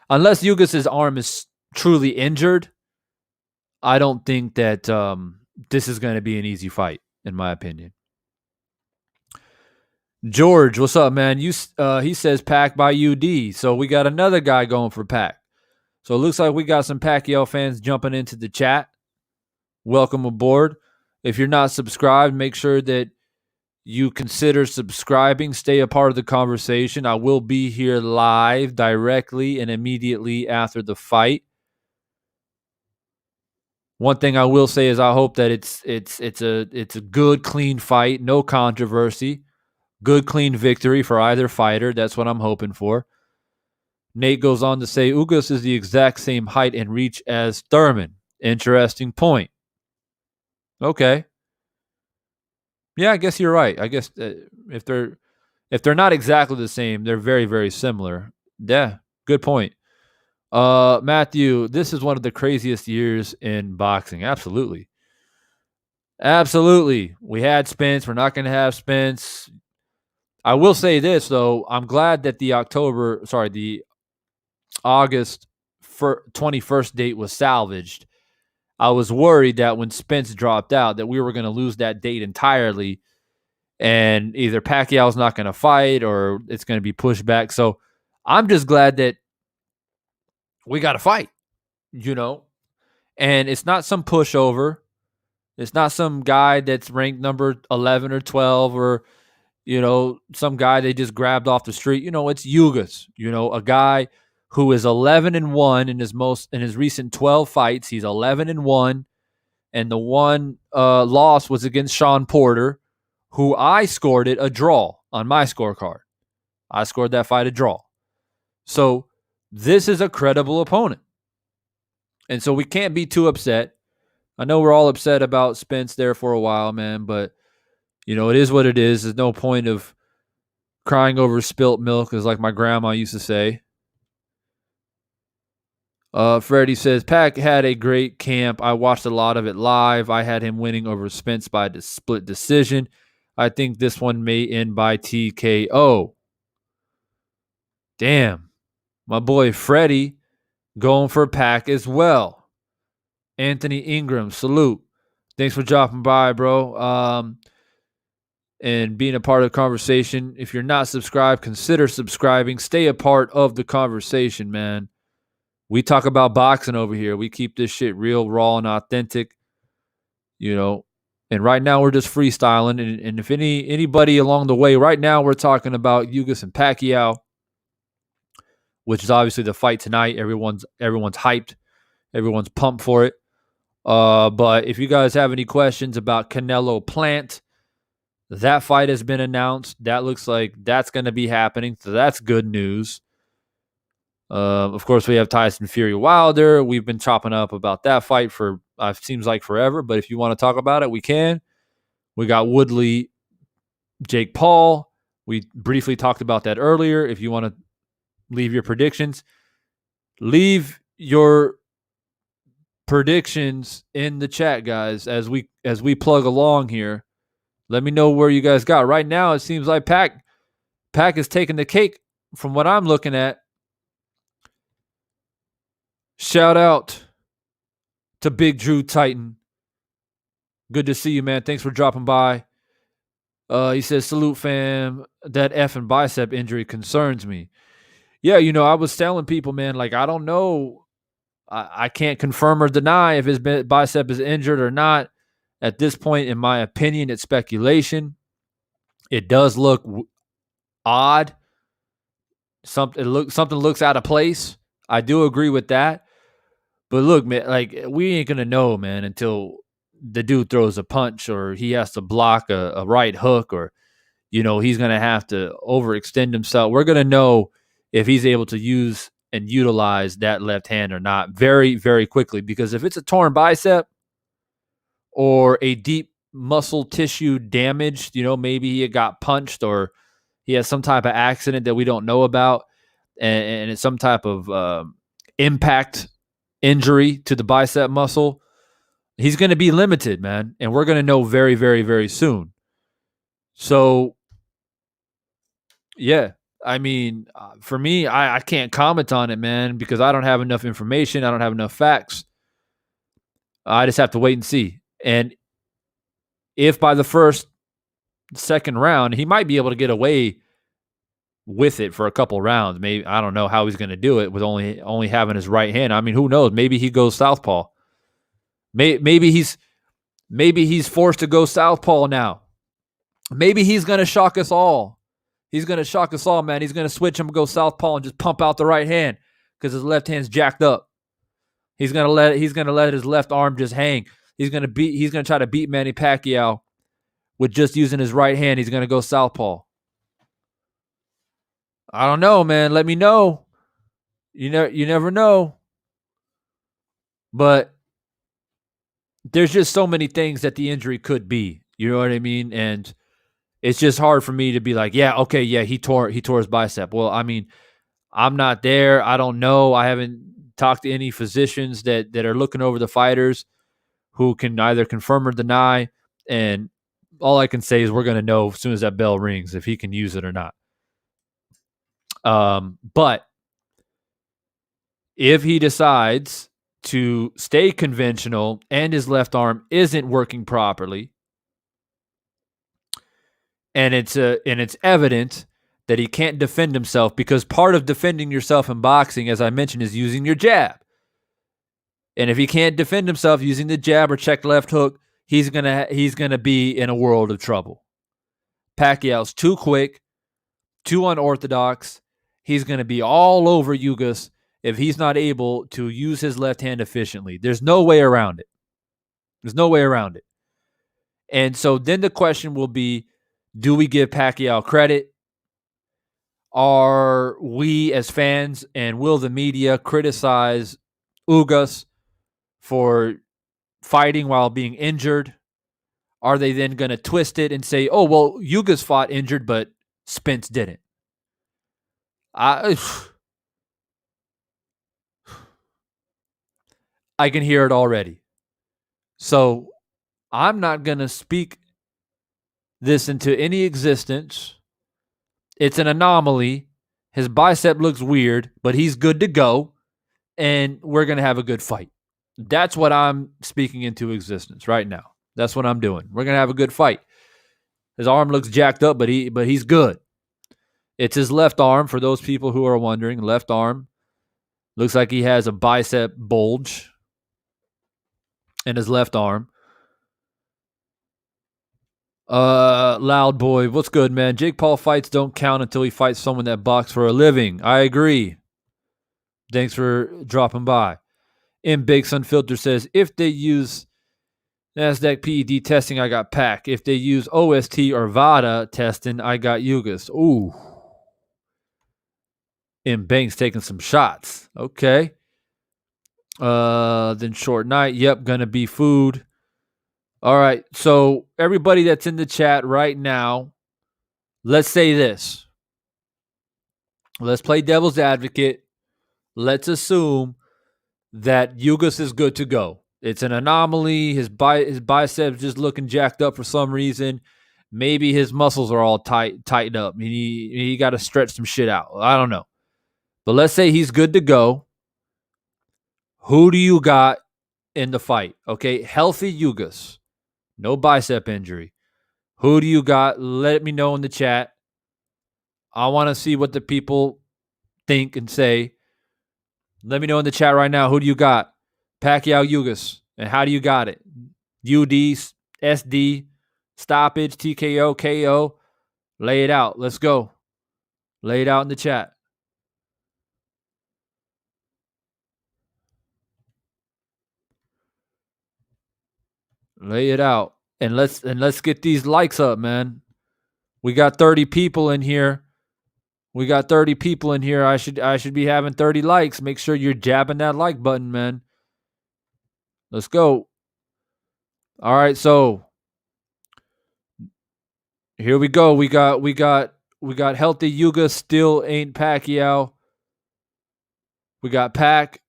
Speaker 1: unless Ugas' arm is truly injured, I don't think that this is going to be an easy fight, in my opinion. George, what's up, man? He says Pac by UD. So we got another guy going for Pac. So it looks like we got some Pacquiao fans jumping into the chat. Welcome aboard. If you're not subscribed, make sure that you consider subscribing. Stay a part of the conversation. I will be here live directly and immediately after the fight. One thing I will say is I hope that it's a good, clean fight, no controversy, good, clean victory for either fighter. That's what I'm hoping for. Nate goes on to say Ugas is the exact same height and reach as Thurman. Interesting point. Okay. Yeah, I guess you're right. I guess if they're not exactly the same, they're very, very similar. Yeah, good point. Matthew, this is one of the craziest years in boxing. Absolutely. We had Spence. We're not going to have Spence. I will say this, though. I'm glad that the August 21st date was salvaged. I was worried that when Spence dropped out that we were going to lose that date entirely and either Pacquiao's not going to fight or it's going to be pushed back. So I'm just glad that we got to fight, you know, and it's not some pushover. It's not some guy that's ranked number 11 or 12 or, you know, some guy they just grabbed off the street. You know, it's Ugas, you know, a guy who is 11-1 in his recent 12 fights. He's 11-1, and the one loss was against Sean Porter, who I scored it a draw on my scorecard. I scored that fight a draw. So This is a credible opponent. And so we can't be too upset. I know we're all upset about Spence there for a while, man, but it is what it is. There's no point of crying over spilt milk, as like my grandma used to say. Freddie says, Pac had a great camp. I watched a lot of it live. I had him winning over Spence by the split decision. I think this one may end by TKO. Damn. My boy Freddie going for Pac as well. Anthony Ingram, salute. Thanks for dropping by, bro. And being a part of the conversation. If you're not subscribed, consider subscribing. Stay a part of the conversation, man. We talk about boxing over here. We keep this shit real, raw, and authentic. And right now we're just freestyling. And if anybody along the way, right now we're talking about Ugas and Pacquiao, which is obviously the fight tonight. Everyone's hyped. Everyone's pumped for it. But if you guys have any questions about Canelo Plant, that fight has been announced. That looks like that's going to be happening. So that's good news. Of course, we have Tyson Fury Wilder. We've been chopping up about that fight for seems like forever. But if you want to talk about it, we can. We got Woodley, Jake Paul. We briefly talked about that earlier. If you want to leave your predictions, leave your predictions in the chat, guys, as we plug along here. Let me know where you guys got. Right now, it seems like Pac is taking the cake from what I'm looking at. Shout out to Big Drew Titan. Good to see you, man. Thanks for dropping by. He says, salute, fam. That effing bicep injury concerns me. Yeah, I was telling people, man, like, I don't know. I can't confirm or deny if his bicep is injured or not. At this point, in my opinion, it's speculation. It does look odd. Something looks out of place. I do agree with that. But look, man, like, we ain't gonna know, man, until the dude throws a punch or he has to block a right hook, or he's gonna have to overextend himself. We're gonna know if he's able to use and utilize that left hand or not very, very quickly. Because if it's a torn bicep or a deep muscle tissue damage, maybe he got punched or he has some type of accident that we don't know about, and it's some type of impact injury to the bicep muscle, he's going to be limited, man. And we're going to know very, very, very soon. So, yeah, I mean, for me, I can't comment on it, man, because I don't have enough information. I don't have enough facts. I just have to wait and see. And if by the second round, he might be able to get away with it for a couple rounds. Maybe, I don't know how he's going to do it with only having his right hand. I mean, who knows? Maybe he goes southpaw. Maybe he's forced to go southpaw now. Maybe he's going to shock us all. He's going to shock us all, man. He's going to switch him and go southpaw and just pump out the right hand because his left hand's jacked up. He's going to let his left arm just hang. He's going to try to beat Manny Pacquiao with just using his right hand. He's going to go southpaw. I don't know, man. Let me know. You never know. But there's just so many things that the injury could be. You know what I mean? And it's just hard for me to be like, yeah, okay, yeah, he tore his bicep. Well, I mean, I'm not there. I don't know. I haven't talked to any physicians that are looking over the fighters who can either confirm or deny. And all I can say is we're going to know as soon as that bell rings if he can use it or not. But if he decides to stay conventional and his left arm isn't working properly, and it's evident that he can't defend himself, because part of defending yourself in boxing, as I mentioned, is using your jab. And if he can't defend himself using the jab or check left hook, he's gonna be in a world of trouble. Pacquiao's too quick, too unorthodox. He's gonna be all over Ugas if he's not able to use his left hand efficiently. There's no way around it. And so then the question will be, do we give Pacquiao credit? Are we as fans and will the media criticize Ugas for fighting while being injured? Are they then going to twist it and say, oh, well, Ugas fought injured, but Spence didn't? I I can hear it already. So I'm not going to speak this into any existence. It's an anomaly. His bicep looks weird, but he's good to go. And we're going to have a good fight. That's what I'm speaking into existence right now. That's what I'm doing. We're going to have a good fight. His arm looks jacked up, but he's good. It's his left arm, for those people who are wondering. Left arm. Looks like he has a bicep bulge in his left arm. Loud boy, what's good, man? Jake Paul fights don't count until he fights someone that boxes for a living. I agree. Thanks for dropping by. M Bakes Unfiltered says, if they use NASDAQ PED testing, I got Pac. If they use OST or VADA testing, I got Ugas. Ooh. M Banks taking some shots. Okay. Then Short Night. Yep, gonna be food. All right. So everybody that's in the chat right now, let's say this. Let's play devil's advocate. Let's assume that Ugas is good to go. It's an anomaly. His biceps just looking jacked up for some reason. Maybe his muscles are all tightened up. He got to stretch some shit out. I don't know. But let's say he's good to go. Who do you got in the fight? Okay, healthy Ugas. No bicep injury. Who do you got? Let me know in the chat. I want to see what the people think and say. Let me know in the chat right now. Who do you got? Pacquiao, Ugas. And how do you got it? UD, SD, stoppage, TKO, KO. Lay it out. Let's go. Lay it out in the chat. Lay it out. And let's get these likes up, man. We got 30 people in here. We got 30 people in here. I should be having 30 likes. Make sure you're jabbing that like button, man. Let's go. All right, so here we go. We got healthy Ugas still ain't Pacquiao. We got Pac.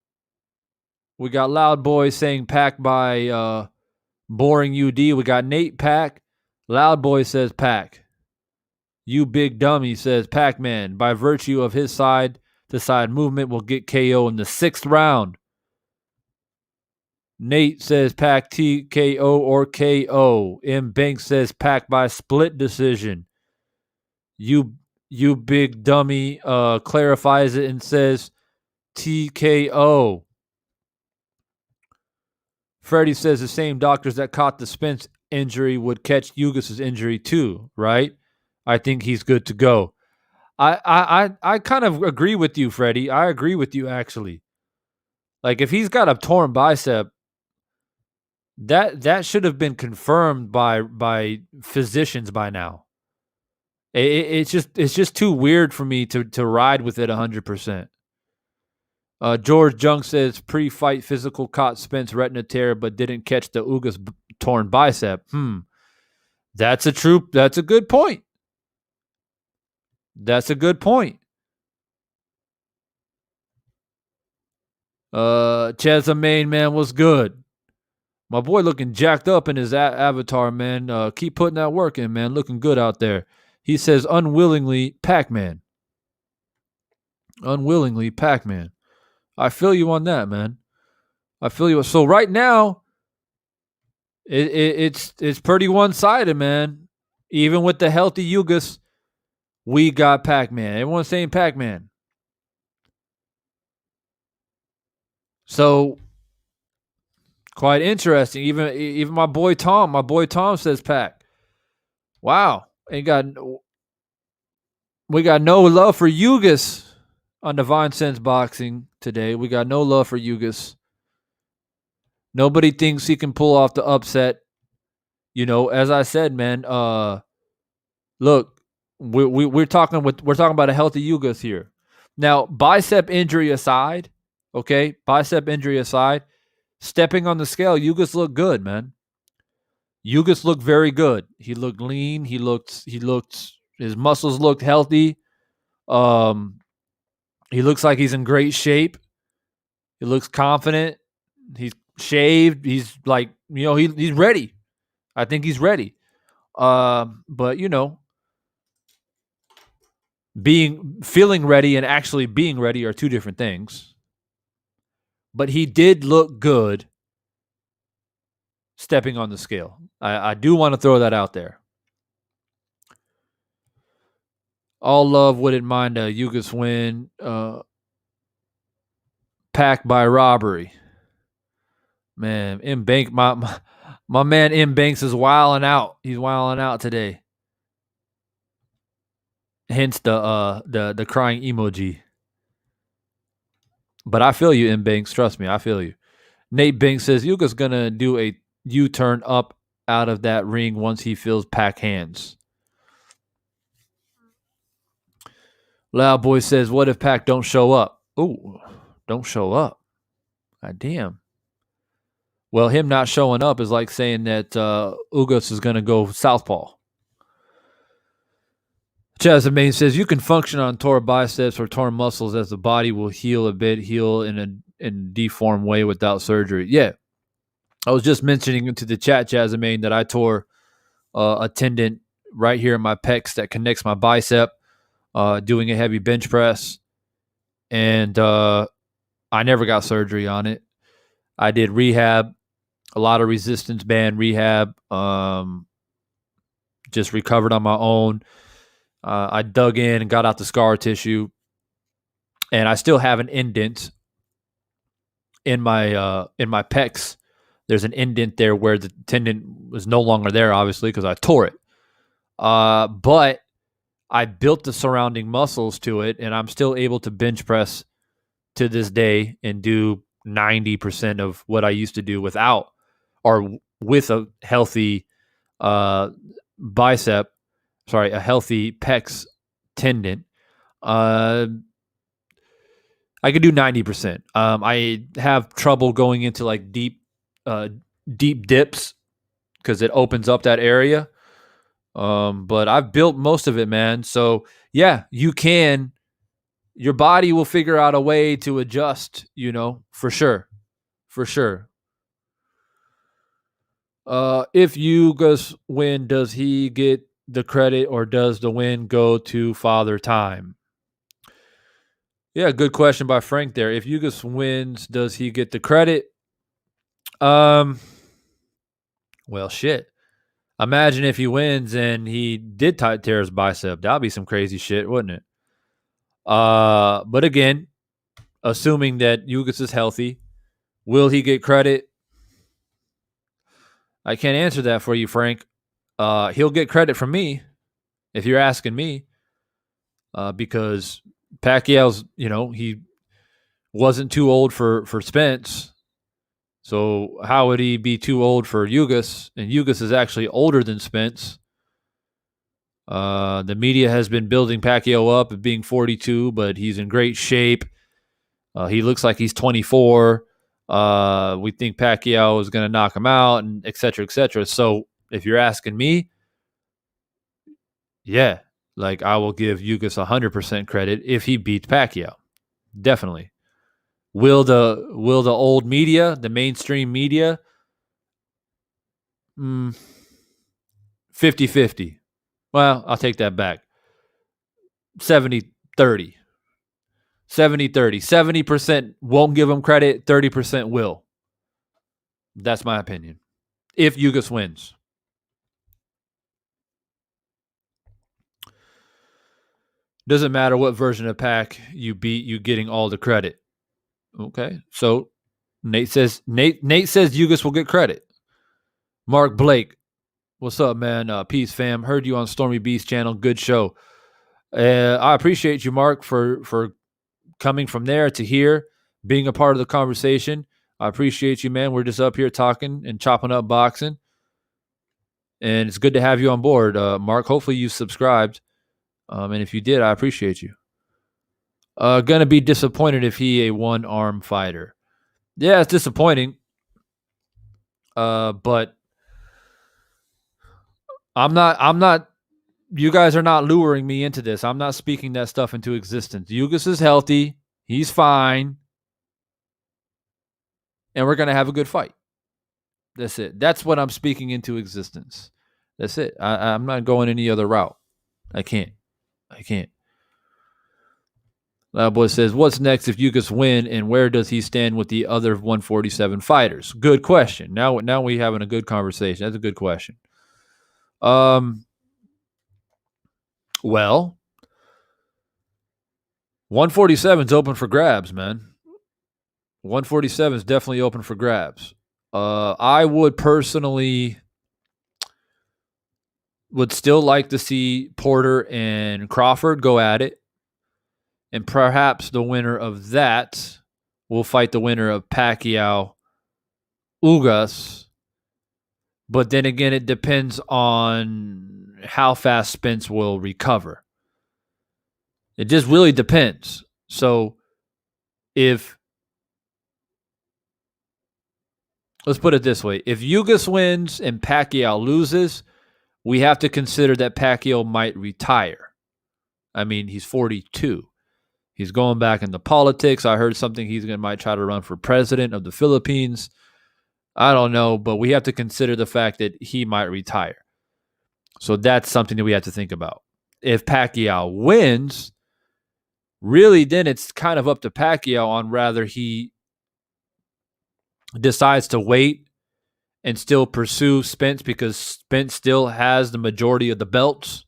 Speaker 1: We got Loud Boy saying Pac by boring UD. We got Nate Pac. Loud Boy says Pac. You big dummy says Pac-Man. By virtue of his side-to-side movement, will get KO in the 6th round. Nate says Pac TKO or KO. M Banks says Pac by split decision. You big dummy clarifies it and says TKO. Freddie says the same doctors that caught the Spence injury would catch Ugas' injury too, right? I think he's good to go. I kind of agree with you, Freddie. I agree with you, actually. Like, if he's got a torn bicep, that should have been confirmed by physicians by now. It's just too weird for me to ride with it 100%. George Jung says pre-fight physical caught Spence retina tear but didn't catch the Ugas torn bicep. That's a good point. That's a good point. Chazamain, man, what's good? My boy looking jacked up in his avatar, man. Keep putting that work in, man. Looking good out there. He says unwillingly Pac-Man. Unwillingly Pac-Man. I feel you on that, man. I feel you. So right now, it's pretty one-sided, man. Even with the healthy Ugas, we got Pac-Man. Everyone's saying Pac-Man. So quite interesting. Even my boy Tom says Pac. Wow. We got no love for Ugas on Divine Sense Boxing today. We got no love for Ugas. Nobody thinks he can pull off the upset. You know, as I said, man, look, we're talking about a healthy Ugas here. Now, bicep injury aside, okay, stepping on the scale, Ugas looked good, man. Ugas looked very good. He looked lean. His muscles looked healthy. He looks like he's in great shape. He looks confident. He's shaved. He's like, he's ready. I think he's ready. But feeling ready and actually being ready are two different things. But he did look good stepping on the scale. I do want to throw that out there. All love wouldn't mind a Ugas win. Pack by robbery. Man, M Bank, my man M Banks is wilding out. He's wilding out today. Hence the crying emoji. But I feel you, M Banks. Trust me, I feel you. Nate Banks says Ugas gonna do a U-turn up out of that ring once he feels Pac hands. Loud Boy says, what if Pac don't show up? Ooh, don't show up. God damn. Well, him not showing up is like saying that Ugas is going to go southpaw. Chazamain says, you can function on torn biceps or torn muscles as the body will heal in a deformed way without surgery. Yeah. I was just mentioning to the chat, Chazamain, that I tore a tendon right here in my pecs that connects my bicep doing a heavy bench press. And I never got surgery on it. I did rehab, a lot of resistance band rehab, just recovered on my own. I dug in and got out the scar tissue, and I still have an indent in my pecs. There's an indent there where the tendon was no longer there, obviously, because I tore it. But I built the surrounding muscles to it, and I'm still able to bench press to this day and do 90% of what I used to do with a healthy a healthy pecs tendon. I could do 90%. I have trouble going into like deep dips because it opens up that area. But I've built most of it, man. So yeah, you can. Your body will figure out a way to adjust, for sure. If Ugas win, does he get the credit or does the win go to Father Time? Yeah, good question by Frank there. If Ugas wins, does he get the credit? Well, shit. Imagine if he wins and he did tear his bicep. That'd be some crazy shit, wouldn't it? But again, assuming that Ugas is healthy, will he get credit? I can't answer that for you, Frank. He'll get credit from me, if you're asking me, because Pacquiao's, he wasn't too old for Spence. So how would he be too old for Ugas? And Ugas is actually older than Spence. The media has been building Pacquiao up at being 42, but he's in great shape. He looks like he's 24. We think Pacquiao is going to knock him out, and et cetera, et cetera. So if you're asking me, yeah, like I will give Ugas 100% credit if he beats Pacquiao. Definitely. Will the old media, the mainstream media, 50-50. Well, I'll take that back. 70-30. 70-30. 70% won't give him credit, 30% will. That's my opinion. If Ugas wins. Doesn't matter what version of Pac you beat, you getting all the credit. Okay. So Nate says Ugas will get credit. Mark Blake, what's up, man? Peace, fam. Heard you on Stormy Beast channel. Good show. I appreciate you, Mark, for coming from there to here, being a part of the conversation. I appreciate you, man. We're just up here talking and chopping up boxing. And it's good to have you on board, Mark. Hopefully you subscribed. And if you did, I appreciate you. Gonna be disappointed if he a one-arm fighter. Yeah, it's disappointing. But I'm not. You guys are not luring me into this. I'm not speaking that stuff into existence. Ugas is healthy. He's fine. And we're gonna have a good fight. That's it. That's what I'm speaking into existence. That's it. I'm not going any other route. I can't. Loud Boy says, what's next if Ugas win, and where does he stand with the other 147 fighters? Good question. Now we having a good conversation. That's a good question. Well, 147 is open for grabs, man. 147 is definitely open for grabs. I would personally would still like to see Porter and Crawford go at it. And perhaps the winner of that will fight the winner of Pacquiao, Ugas. But then again, it depends on how fast Spence will recover. It just really depends. So let's put it this way. If Ugas wins and Pacquiao loses, we have to consider that Pacquiao might retire. I mean, he's 42. He's going back into politics. I heard something might try to run for president of the Philippines. I don't know, but we have to consider the fact that he might retire. So that's something that we have to think about. If Pacquiao wins, really then it's kind of up to Pacquiao on whether he decides to wait and still pursue Spence, because Spence still has the majority of the belts.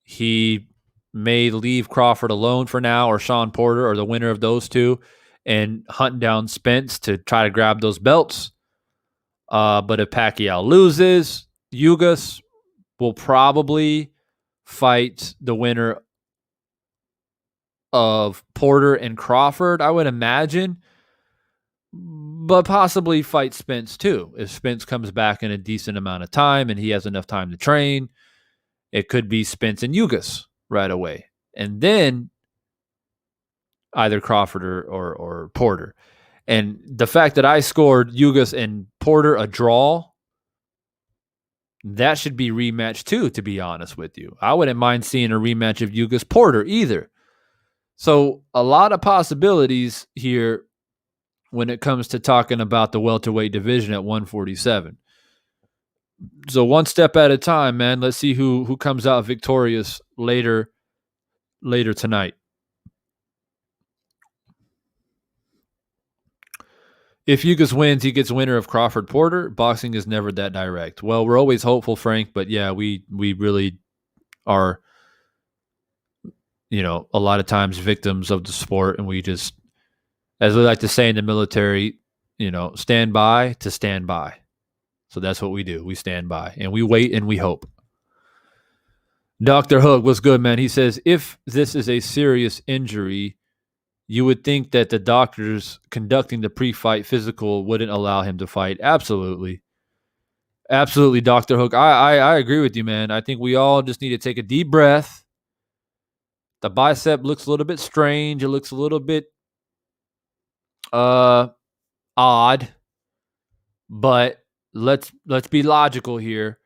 Speaker 1: He may leave Crawford alone for now, or Sean Porter, or the winner of those two, and hunt down Spence to try to grab those belts. But if Pacquiao loses, Ugas will probably fight the winner of Porter and Crawford, I would imagine, but possibly fight Spence too. If Spence comes back in a decent amount of time and he has enough time to train, it could be Spence and Ugas right away. And then either Crawford or Porter. And the fact that I scored Ugas and Porter a draw, that should be rematched too, to be honest with you. I wouldn't mind seeing a rematch of Ugas Porter either. So a lot of possibilities here when it comes to talking about the welterweight division at 147. So one step at a time, man. Let's see who comes out victorious later tonight. If Ugas wins, he gets winner of Crawford Porter. Boxing is never that direct. Well, we're always hopeful, Frank, but yeah, we really are, a lot of times victims of the sport, and we just, as we like to say in the military, stand by to stand by. So that's what we do. We stand by and we wait and we hope. Dr. Hook, what's good, man? He says, if this is a serious injury, you would think that the doctors conducting the pre-fight physical wouldn't allow him to fight. Absolutely. Absolutely, Dr. Hook. I agree with you, man. I think we all just need to take a deep breath. The bicep looks a little bit strange. It looks a little bit odd. But let's be logical here.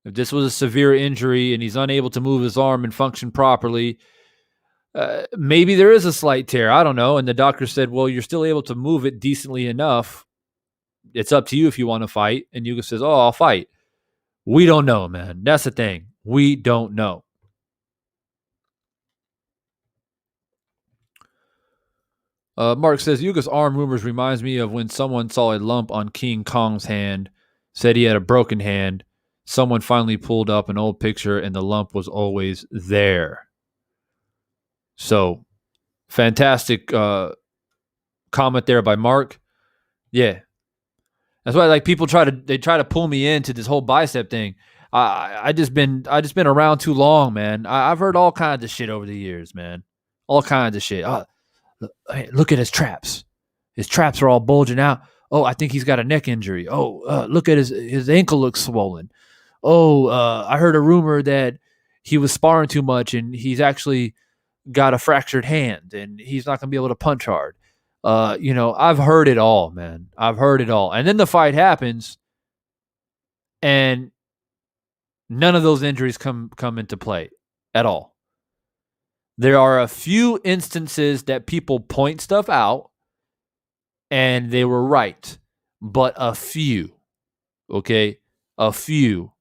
Speaker 1: If this was a severe injury and he's unable to move his arm and function properly, maybe there is a slight tear. I don't know. And the doctor said, well, you're still able to move it decently enough. It's up to you if you want to fight. And Ugas says, oh, I'll fight. We don't know, man. That's the thing. We don't know. Mark says, Ugas' arm rumors reminds me of when someone saw a lump on King Kong's hand, said he had a broken hand. Someone finally pulled up an old picture and the lump was always there. So, fantastic comment there by Mark. Yeah. That's why people try to pull me into this whole bicep thing. I just been around too long, man. I've heard all kinds of shit over the years, man. All kinds of shit. Look at his traps. His traps are all bulging out. Oh, I think he's got a neck injury. Oh, look at his ankle looks swollen. Oh, I heard a rumor that he was sparring too much and he's actually got a fractured hand and he's not going to be able to punch hard. I've heard it all, man. I've heard it all. And then the fight happens and none of those injuries come into play at all. There are a few instances that people point stuff out and they were right, but a few, okay? A few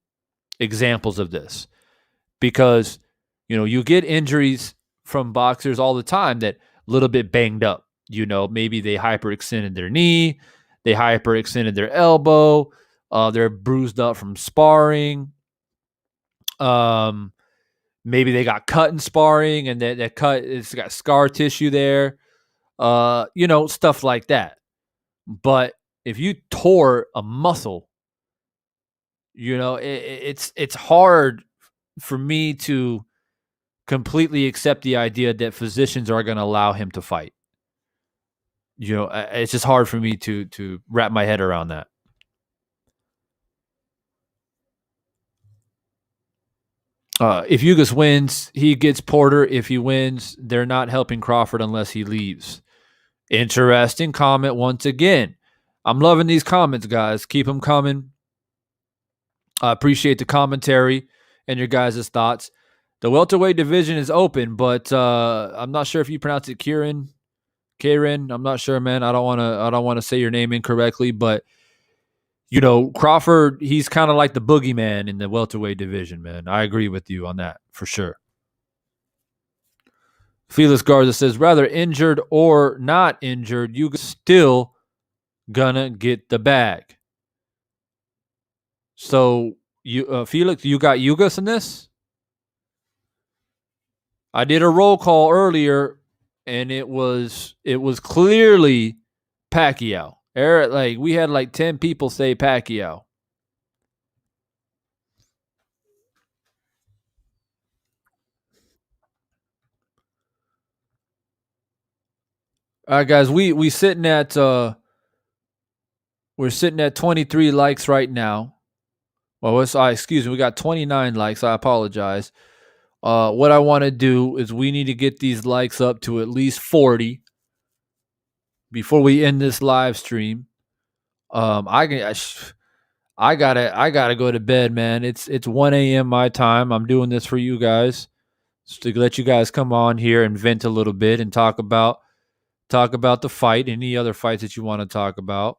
Speaker 1: examples of this. Because, you get injuries from boxers all the time that a little bit banged up. Maybe they hyperextended their knee, they hyperextended their elbow, they're bruised up from sparring. Maybe they got cut in sparring and that cut, it's got scar tissue there. Stuff like that. But if you tore a muscle, it's hard for me to completely accept the idea that physicians are going to allow him to fight. It's just hard for me to wrap my head around that. If Ugas wins, he gets Porter. If he wins, they're not helping Crawford unless he leaves. Interesting comment once again. I'm loving these comments, guys. Keep them coming. I appreciate the commentary and your guys' thoughts. The welterweight division is open, but I'm not sure if you pronounce it Kieran. I'm not sure, man. I don't want to say your name incorrectly, but Crawford, he's kind of like the boogeyman in the welterweight division, man. I agree with you on that for sure. Felix Garza says, rather injured or not injured, you still gonna get the bag. So Felix, you got Ugas in this? I did a roll call earlier, and it was clearly Pacquiao. Eric, we had 10 people say Pacquiao. All right, guys, we're sitting at 23 likes right now. Well, excuse me, we got 29 likes. I apologize. What I want to do is we need to get these likes up to at least 40 before we end this live stream. I gotta go to bed, man. It's 1 a.m. my time. I'm doing this for you guys, just to let you guys come on here and vent a little bit and talk about the fight, any other fights that you want to talk about.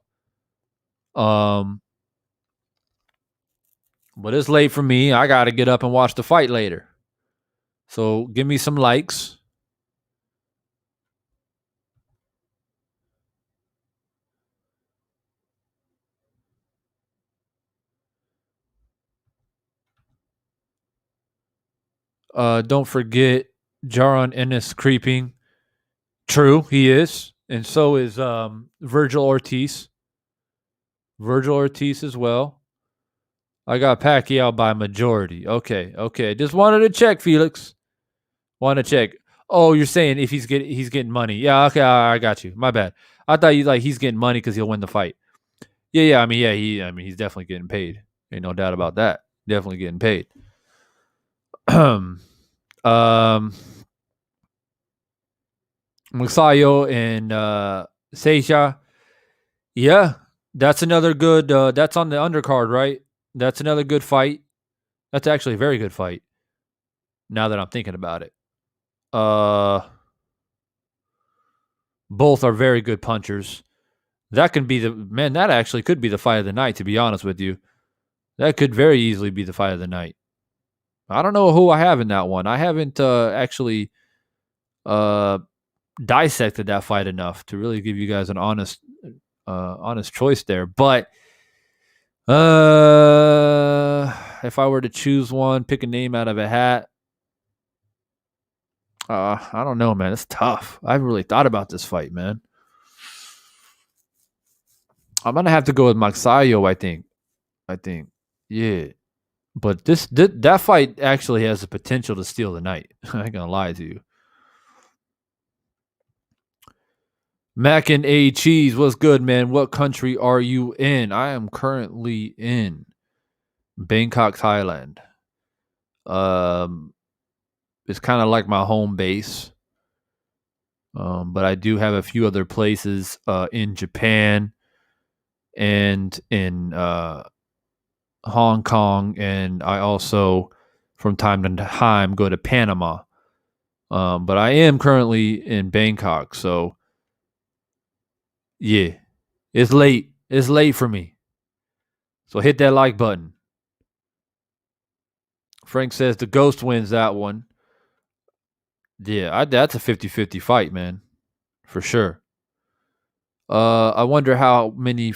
Speaker 1: But it's late for me. I gotta get up and watch the fight later. So give me some likes. Don't forget Jaron Ennis creeping. True, he is. And so is Virgil Ortiz. Virgil Ortiz as well. I got Pacquiao by majority. Okay. Just wanted to check, Felix. Want to check. Oh, you're saying if he's getting money. Yeah, okay, I got you. My bad. I thought he's getting money because he'll win the fight. Yeah. He's definitely getting paid. Ain't no doubt about that. Definitely getting paid. Musayo and Seisha. Yeah, that's another good. That's on the undercard, right? That's another good fight. That's actually a very good fight. Now that I'm thinking about it, both are very good punchers. That can be that actually could be the fight of the night. To be honest with you, that could very easily be the fight of the night. I don't know who I have in that one. I haven't actually dissected that fight enough to really give you guys an honest choice there. But if I were to choose one, pick a name out of a hat, I don't know, man. It's tough. I haven't really thought about this fight, man. I'm gonna have to go with Maxayo, I think. Yeah. But that fight actually has the potential to steal the night. I ain't gonna lie to you. Mac and A Cheese, what's good, man? What country are you in? I am currently in Bangkok, Thailand. Um, it's kind of like my home base. But I do have a few other places in Japan and in Hong Kong, and I also, from time to time, go to Panama. But I am currently in Bangkok, so yeah, it's late. It's late for me. So hit that like button. Frank says the Ghost wins that one. Yeah, that's a 50-50 fight, man, for sure. I wonder how many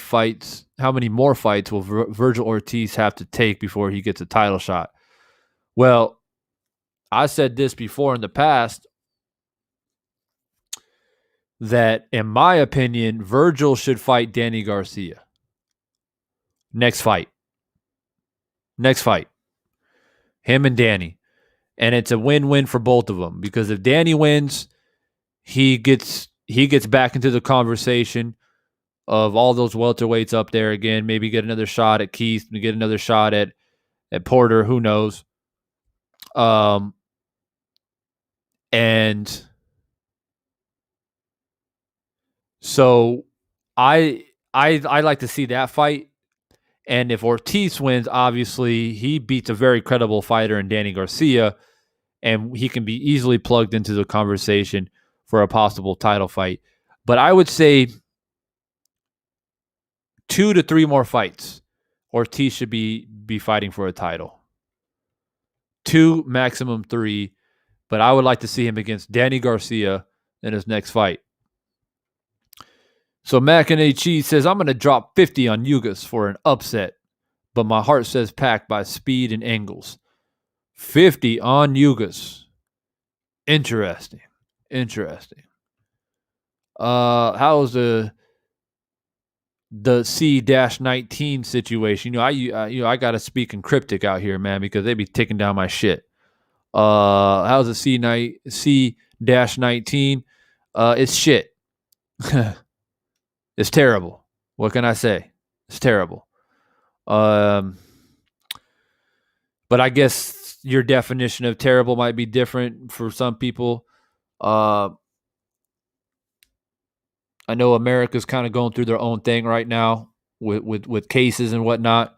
Speaker 1: more fights will Virgil Ortiz have to take before he gets a title shot? Well, I said this before in the past that, in my opinion, Virgil should fight Danny Garcia. Next fight. Next fight. Him and Danny. And it's a win-win for both of them because if Danny wins, he gets back into the conversation of all those welterweights up there again. Maybe get another shot at Keith, get another shot at Porter. Who knows? Um, and so I like to see that fight. And if Ortiz wins, obviously he beats a very credible fighter in Danny Garcia, and he can be easily plugged into the conversation for a possible title fight. But I would say 2 to 3 more fights, Ortiz should be fighting for a title. 2, maximum 3. But I would like to see him against Danny Garcia in his next fight. So Mac and HE says, I'm going to drop 50 on Ugas for an upset, but my heart says Pac by speed and angles. 50 on Ugas. Interesting. How's the C-19 situation? I got to speak in cryptic out here, man, because they be taking down my shit. How's the C-19? It's shit. It's terrible. What can I say? It's terrible. But I guess your definition of terrible might be different for some people. I know America's kind of going through their own thing right now with cases and whatnot.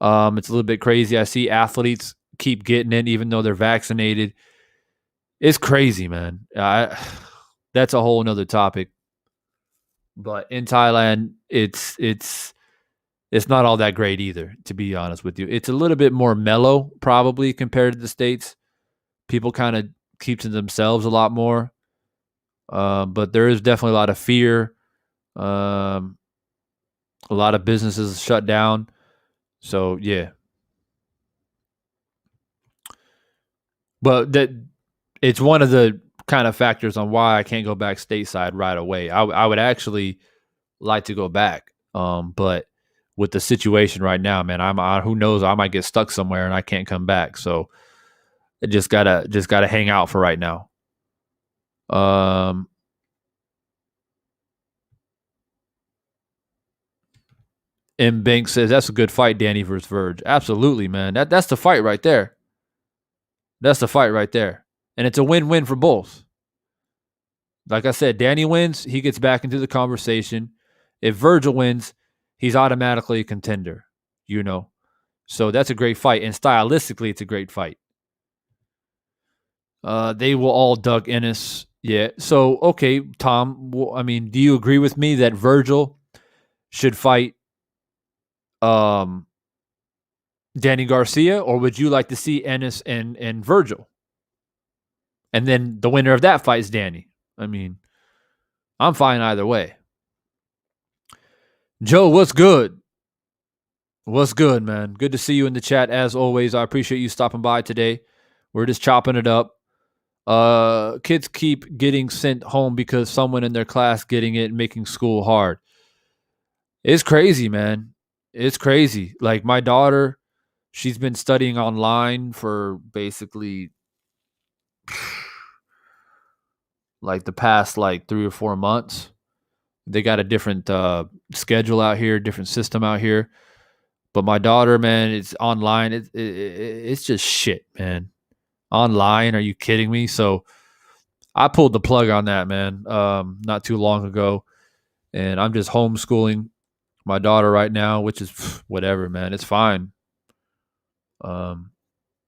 Speaker 1: It's a little bit crazy. I see athletes keep getting it even though they're vaccinated. It's crazy, man. That's a whole nother topic. But in Thailand, it's not all that great either, to be honest with you. It's a little bit more mellow, probably, compared to the States. People kind of keep to themselves a lot more. But there is definitely a lot of fear. A lot of businesses shut down. So, yeah. But it's one of the kind of factors on why I can't go back stateside right away. I would actually like to go back. But with the situation right now, man, who knows? I might get stuck somewhere and I can't come back. So I just gotta hang out for right now. M Bank says that's a good fight, Danny versus Verge. Absolutely, man. That's the fight right there. That's the fight right there. And it's a win-win for both. Like I said, Danny wins, he gets back into the conversation. If Virgil wins, he's automatically a contender, So that's a great fight. And stylistically, it's a great fight. They will all Doug Ennis. Yeah. So, okay, Tom, do you agree with me that Virgil should fight Danny Garcia, or would you like to see Ennis and Virgil? And then the winner of that fight is Danny. I'm fine either way. Joe, what's good? What's good, man? Good to see you in the chat as always. I appreciate you stopping by today. We're just chopping it up. Kids keep getting sent home because someone in their class getting it and making school hard. It's crazy, man. It's crazy. Like my daughter, she's been studying online for basically like the past 3 or 4 months. They got a different schedule out here, different system out here. But my daughter, man, it's online. It's just shit, man. Online? Are you kidding me? So I pulled the plug on that, man, not too long ago, and I'm just homeschooling my daughter right now, which is whatever, man. It's fine. Um,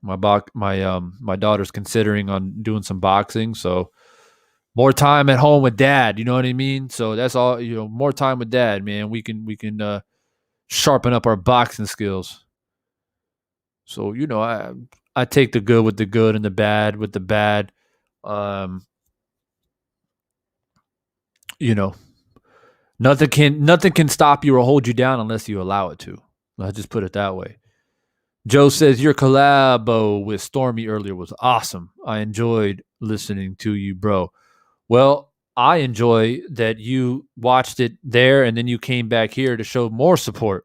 Speaker 1: my daughter's considering on doing some boxing, so more time at home with dad. You know what I mean? So that's all. More time with dad, man. We can sharpen up our boxing skills. So I take the good with the good and the bad with the bad. Um, you know, nothing can stop you or hold you down unless you allow it to. I'll just put it that way. Joe says your collabo with Stormy earlier was awesome. I enjoyed listening to you, bro. Well, I enjoy that you watched it there and then you came back here to show more support.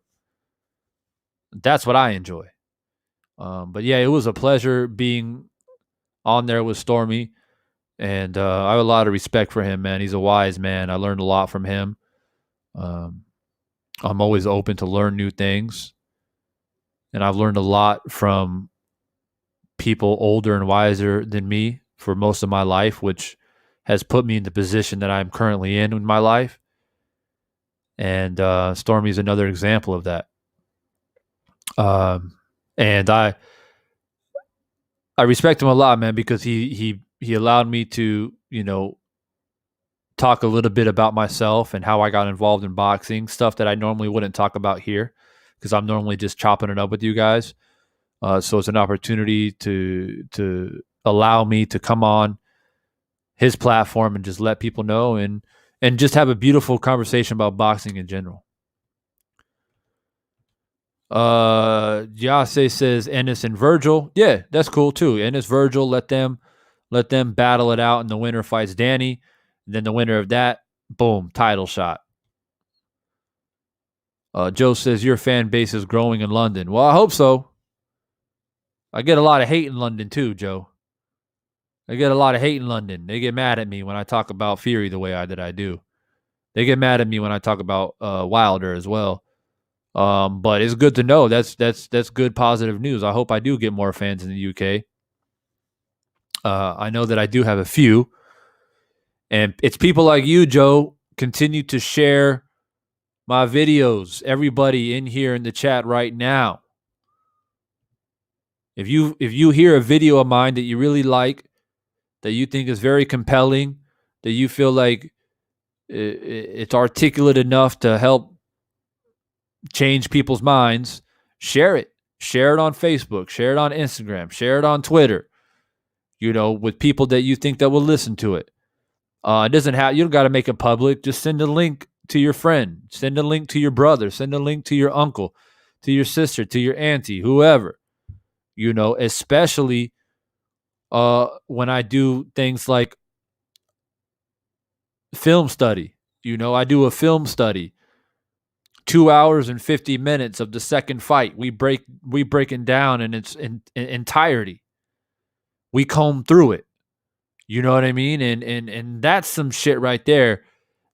Speaker 1: That's what I enjoy. But yeah, it was a pleasure being on there with Stormy, and I have a lot of respect for him, man. He's a wise man. I learned a lot from him. Um, I'm always open to learn new things, and I've learned a lot from people older and wiser than me for most of my life, which has put me in the position that I'm currently in my life. And Stormy's another example of that. And I respect him a lot, man, because he allowed me to talk a little bit about myself and how I got involved in boxing, stuff that I normally wouldn't talk about here because I'm normally just chopping it up with you guys. So it's an opportunity to allow me to come on his platform and just let people know and just have a beautiful conversation about boxing in general. Yase says Ennis and Virgil. Yeah, that's cool too. Ennis, Virgil, let them battle it out, and the winner fights Danny. And then the winner of that, boom, title shot. Joe says your fan base is growing in London. Well, I hope so. I get a lot of hate in London too, Joe. I get a lot of hate in London. They get mad at me when I talk about Fury the way that I do. They get mad at me when I talk about Wilder as well. But it's good to know. That's good positive news. I hope I do get more fans in the UK. I know that I do have a few, and it's people like you, Joe. Continue to share my videos. Everybody in here in the chat right now. If you hear a video of mine that you really like, that you think is very compelling, that you feel like it's articulate enough to help change people's minds, share it. Share it on Facebook. Share it on Instagram. Share it on Twitter. With people that you think that will listen to it. It doesn't have. You don't got to make it public. Just send a link to your friend. Send a link to your brother. Send a link to your uncle, to your sister, to your auntie, whoever. Especially when I do things like film study. I do a film study. 2 hours and 50 minutes of the second fight. We break it down in its entirety. We comb through it. You know what I mean? And that's some shit right there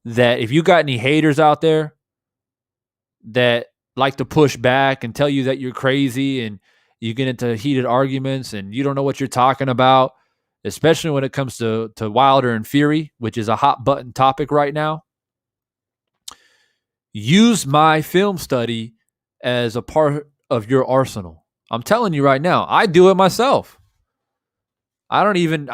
Speaker 1: that if you got any haters out there that like to push back and tell you that you're crazy and you get into heated arguments and you don't know what you're talking about, especially when it comes to Wilder and Fury, which is a hot button topic right now. Use my film study as a part of your arsenal. I'm telling you right now, I do it myself. I don't even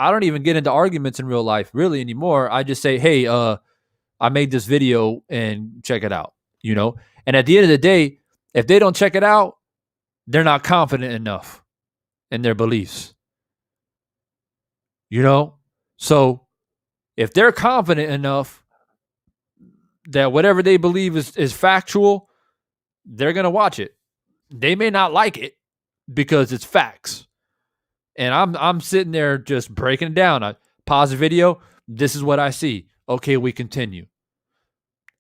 Speaker 1: get into arguments in real life really anymore. I just say, hey, I made this video and check it out. And at the end of the day, if they don't check it out, they're not confident enough in their beliefs. So if they're confident enough that whatever they believe is factual, they're going to watch it. They may not like it because it's facts. And I'm sitting there just breaking it down. I pause the video. This is what I see. Okay, we continue.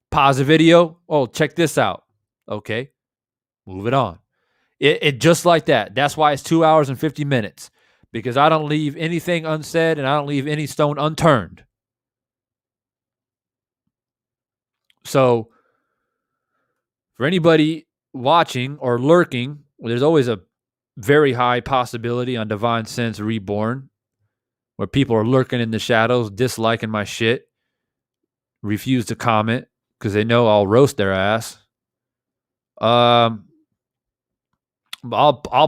Speaker 1: Pause the video. Oh, check this out. Okay, move it on. It just like that. That's why it's 2 hours and 50 minutes, because I don't leave anything unsaid and I don't leave any stone unturned. So for anybody watching or lurking, there's always a very high possibility on Divine Sense Reborn where people are lurking in the shadows, disliking my shit, refuse to comment because they know I'll roast their ass. I'll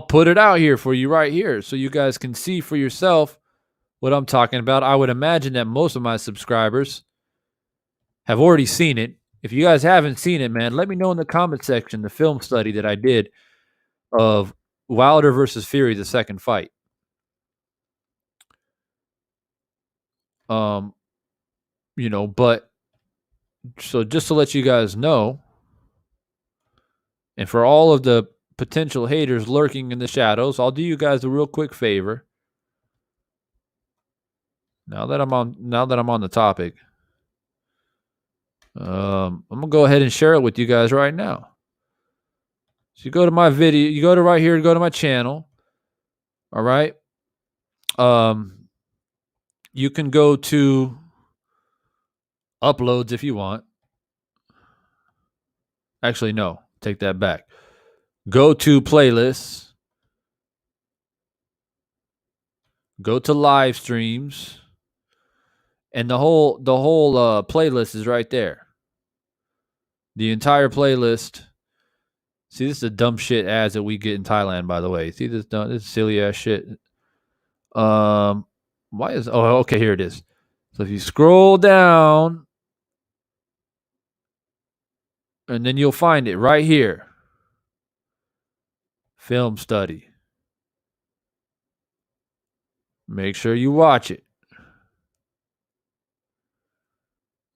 Speaker 1: put it out here for you right here so you guys can see for yourself what I'm talking about. I would imagine that most of my subscribers have already seen it. If you guys haven't seen it, man, let me know in the comment section the film study that I did of Wilder versus Fury, the second fight. But so just to let you guys know, and for all of the potential haters lurking in the shadows, I'll do you guys a real quick favor. Now that I'm on the topic, I'm gonna go ahead and share it with you guys right now. So you go to my video, you go to right here, go to my channel. All right. You can go to uploads if you want. Actually, no, take that back. Go to playlists. Go to live streams. And the whole playlist is right there. The entire playlist. See, this is the dumb shit ads that we get in Thailand, by the way. See this silly ass shit. Why is okay, here it is. So if you scroll down, and then you'll find it right here. Film study. Make sure you watch it.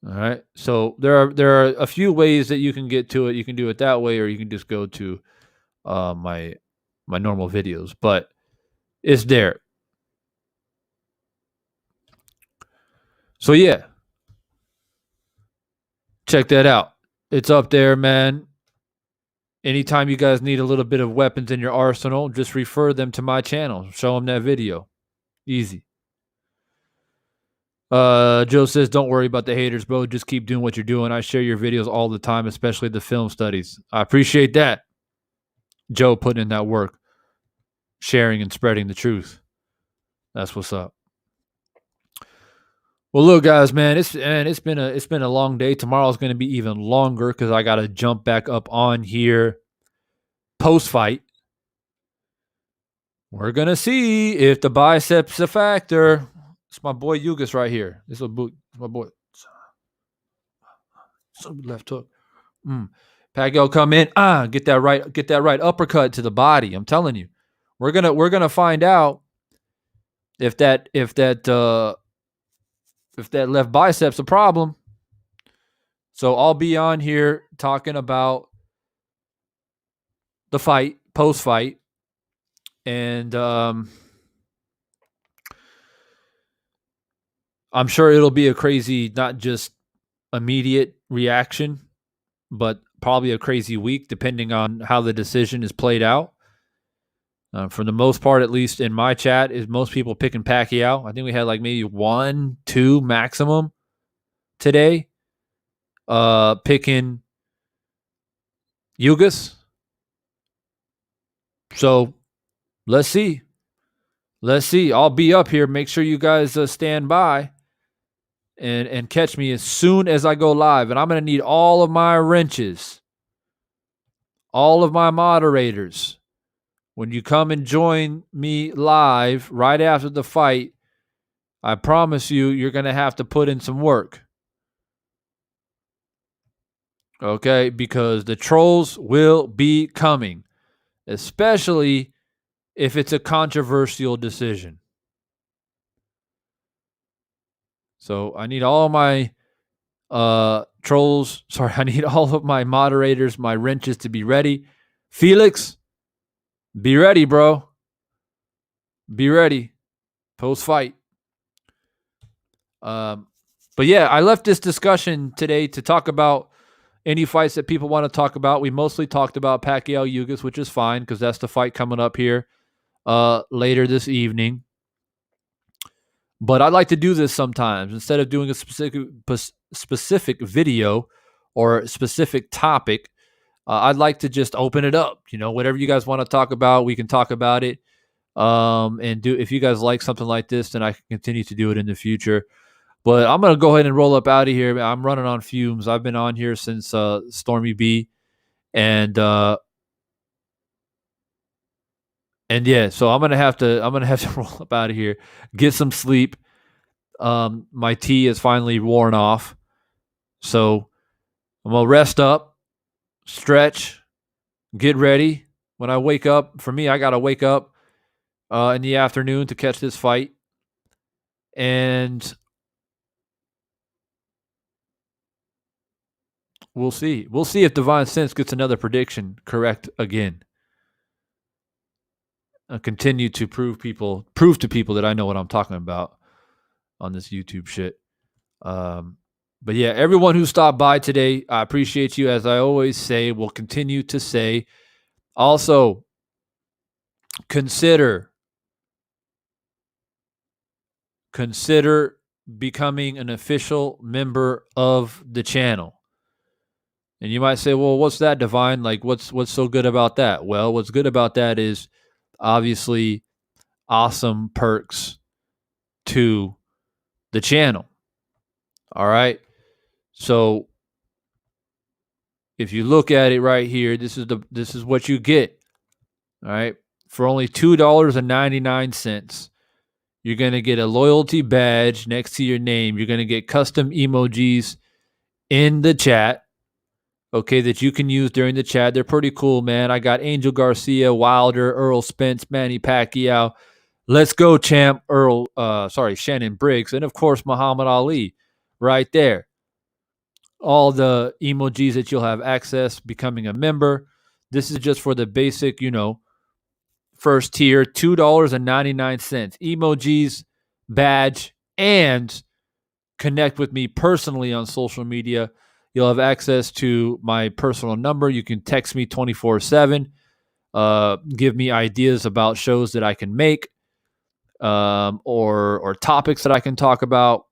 Speaker 1: All right. So there are a few ways that you can get to it. You can do it that way, or you can just go to my normal videos. But it's there. So yeah, check that out. It's up there, man. Anytime you guys need a little bit of weapons in your arsenal, just refer them to my channel. Show them that video. Easy. Joe says, don't worry about the haters, bro. Just keep doing what you're doing. I share your videos all the time, especially the film studies. I appreciate that. Joe putting in that work, sharing and spreading the truth. That's what's up. Well, look, guys, man, it's been a long day. Tomorrow's going to be even longer because I got to jump back up on here post fight. We're gonna see if the biceps a factor. It's my boy Ugas right here. This is my boy. Left hook. Pacquiao come in. Get that right uppercut to the body. I'm telling you, we're gonna find out if that left bicep's a problem. So I'll be on here talking about the fight, post fight, and I'm sure it'll be a crazy, not just immediate reaction, but probably a crazy week, depending on how the decision is played out. For the most part, at least in my chat, is most people picking Pacquiao. I think we had like maybe 1, 2 maximum today. Picking Ugas. So let's see. I'll be up here. Make sure you guys stand by and catch me as soon as I go live. And I'm going to need all of my wrenches, all of my moderators. When you come and join me live right after the fight, I promise you're going to have to put in some work. Okay? Because the trolls will be coming, especially if it's a controversial decision. So I need all my trolls. Sorry, I need all of my moderators, my wrenches to be ready. Felix, be ready, bro. Be ready. Post-fight. But yeah, I left this discussion today to talk about any fights that people want to talk about. We mostly talked about Pacquiao Ugas, which is fine because that's the fight coming up here later this evening. But I'd like to do this sometimes. Instead of doing a specific video or specific topic, I'd like to just open it up. Whatever you guys want to talk about, we can talk about it. And do if you guys like something like this, then I can continue to do it in the future. But I'm gonna go ahead and roll up out of here. I'm running on fumes. I've been on here since Stormy B, and yeah, so I'm gonna have to roll up out of here, get some sleep. My tea is finally worn off, so I'm gonna rest up, stretch, get ready. When I wake up, for me, I gotta wake up in the afternoon to catch this fight, and we'll see. We'll see if Divine Sense gets another prediction correct again. Continue to prove to people that I know what I'm talking about on this YouTube shit. But yeah, everyone who stopped by today, I appreciate you. As I always say, will continue to say. Also, consider becoming an official member of the channel. And you might say, well, what's that, Divine? Like, what's so good about that? Well, what's good about that is obviously awesome perks to the channel. All right. So if you look at it right here, this is what you get. All right. For only $2.99, you're going to get a loyalty badge next to your name. You're going to get custom emojis in the chat, okay, that you can use during the chat. They're pretty cool, man. I got Angel Garcia, Wilder, Earl Spence, Manny Pacquiao. Let's go, champ. Shannon Briggs, and of course Muhammad Ali, right there. All the emojis that you'll have access becoming a member. This is just for the basic, first tier, $2.99. Emojis, badge, and connect with me personally on social media. You'll have access to my personal number. You can text me 24/7. Give me ideas about shows that I can make, or topics that I can talk about,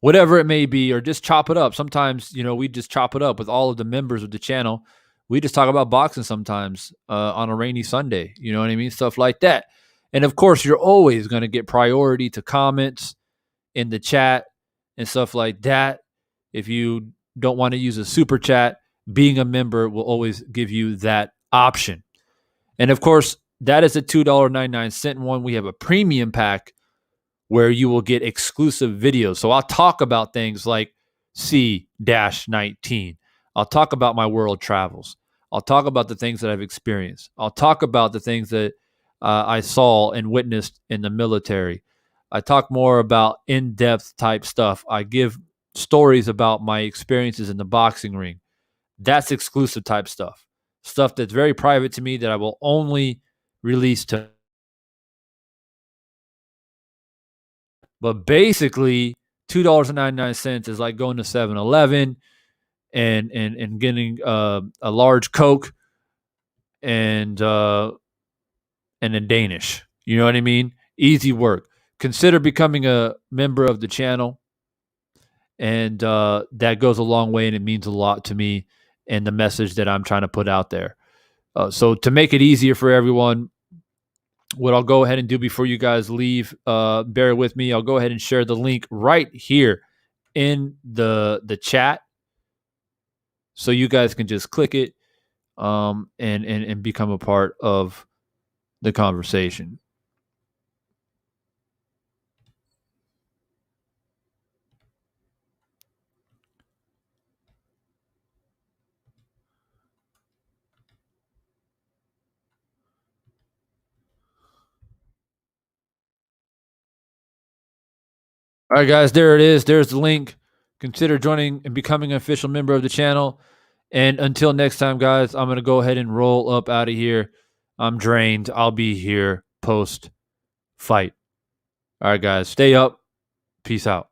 Speaker 1: whatever it may be, or just chop it up. Sometimes, we just chop it up with all of the members of the channel. We just talk about boxing sometimes on a rainy Sunday. You know what I mean? Stuff like that. And of course, you're always going to get priority to comments in the chat and stuff like that. If you don't want to use a super chat, being a member will always give you that option. And of course, that is a $2.99 one. We have a premium pack where you will get exclusive videos. So I'll talk about things like C-19. I'll talk about my world travels. I'll talk about the things that I've experienced. I'll talk about the things that I saw and witnessed in the military. I talk more about in-depth type stuff. I give stories about my experiences in the boxing ring. That's exclusive type stuff. Stuff that's very private to me that I will only release to. But basically, $2.99 is like going to 7-Eleven and getting a large Coke and a Danish. You know what I mean? Easy work. Consider becoming a member of the channel, and that goes a long way, and it means a lot to me and the message that I'm trying to put out there. So to make it easier for everyone, what I'll go ahead and do before you guys leave, bear with me. I'll go ahead and share the link right here in the chat, so you guys can just click it and become a part of the conversation. All right, guys, there it is. There's the link. Consider joining and becoming an official member of the channel. And until next time, guys, I'm going to go ahead and roll up out of here. I'm drained. I'll be here post fight. All right, guys, stay up. Peace out.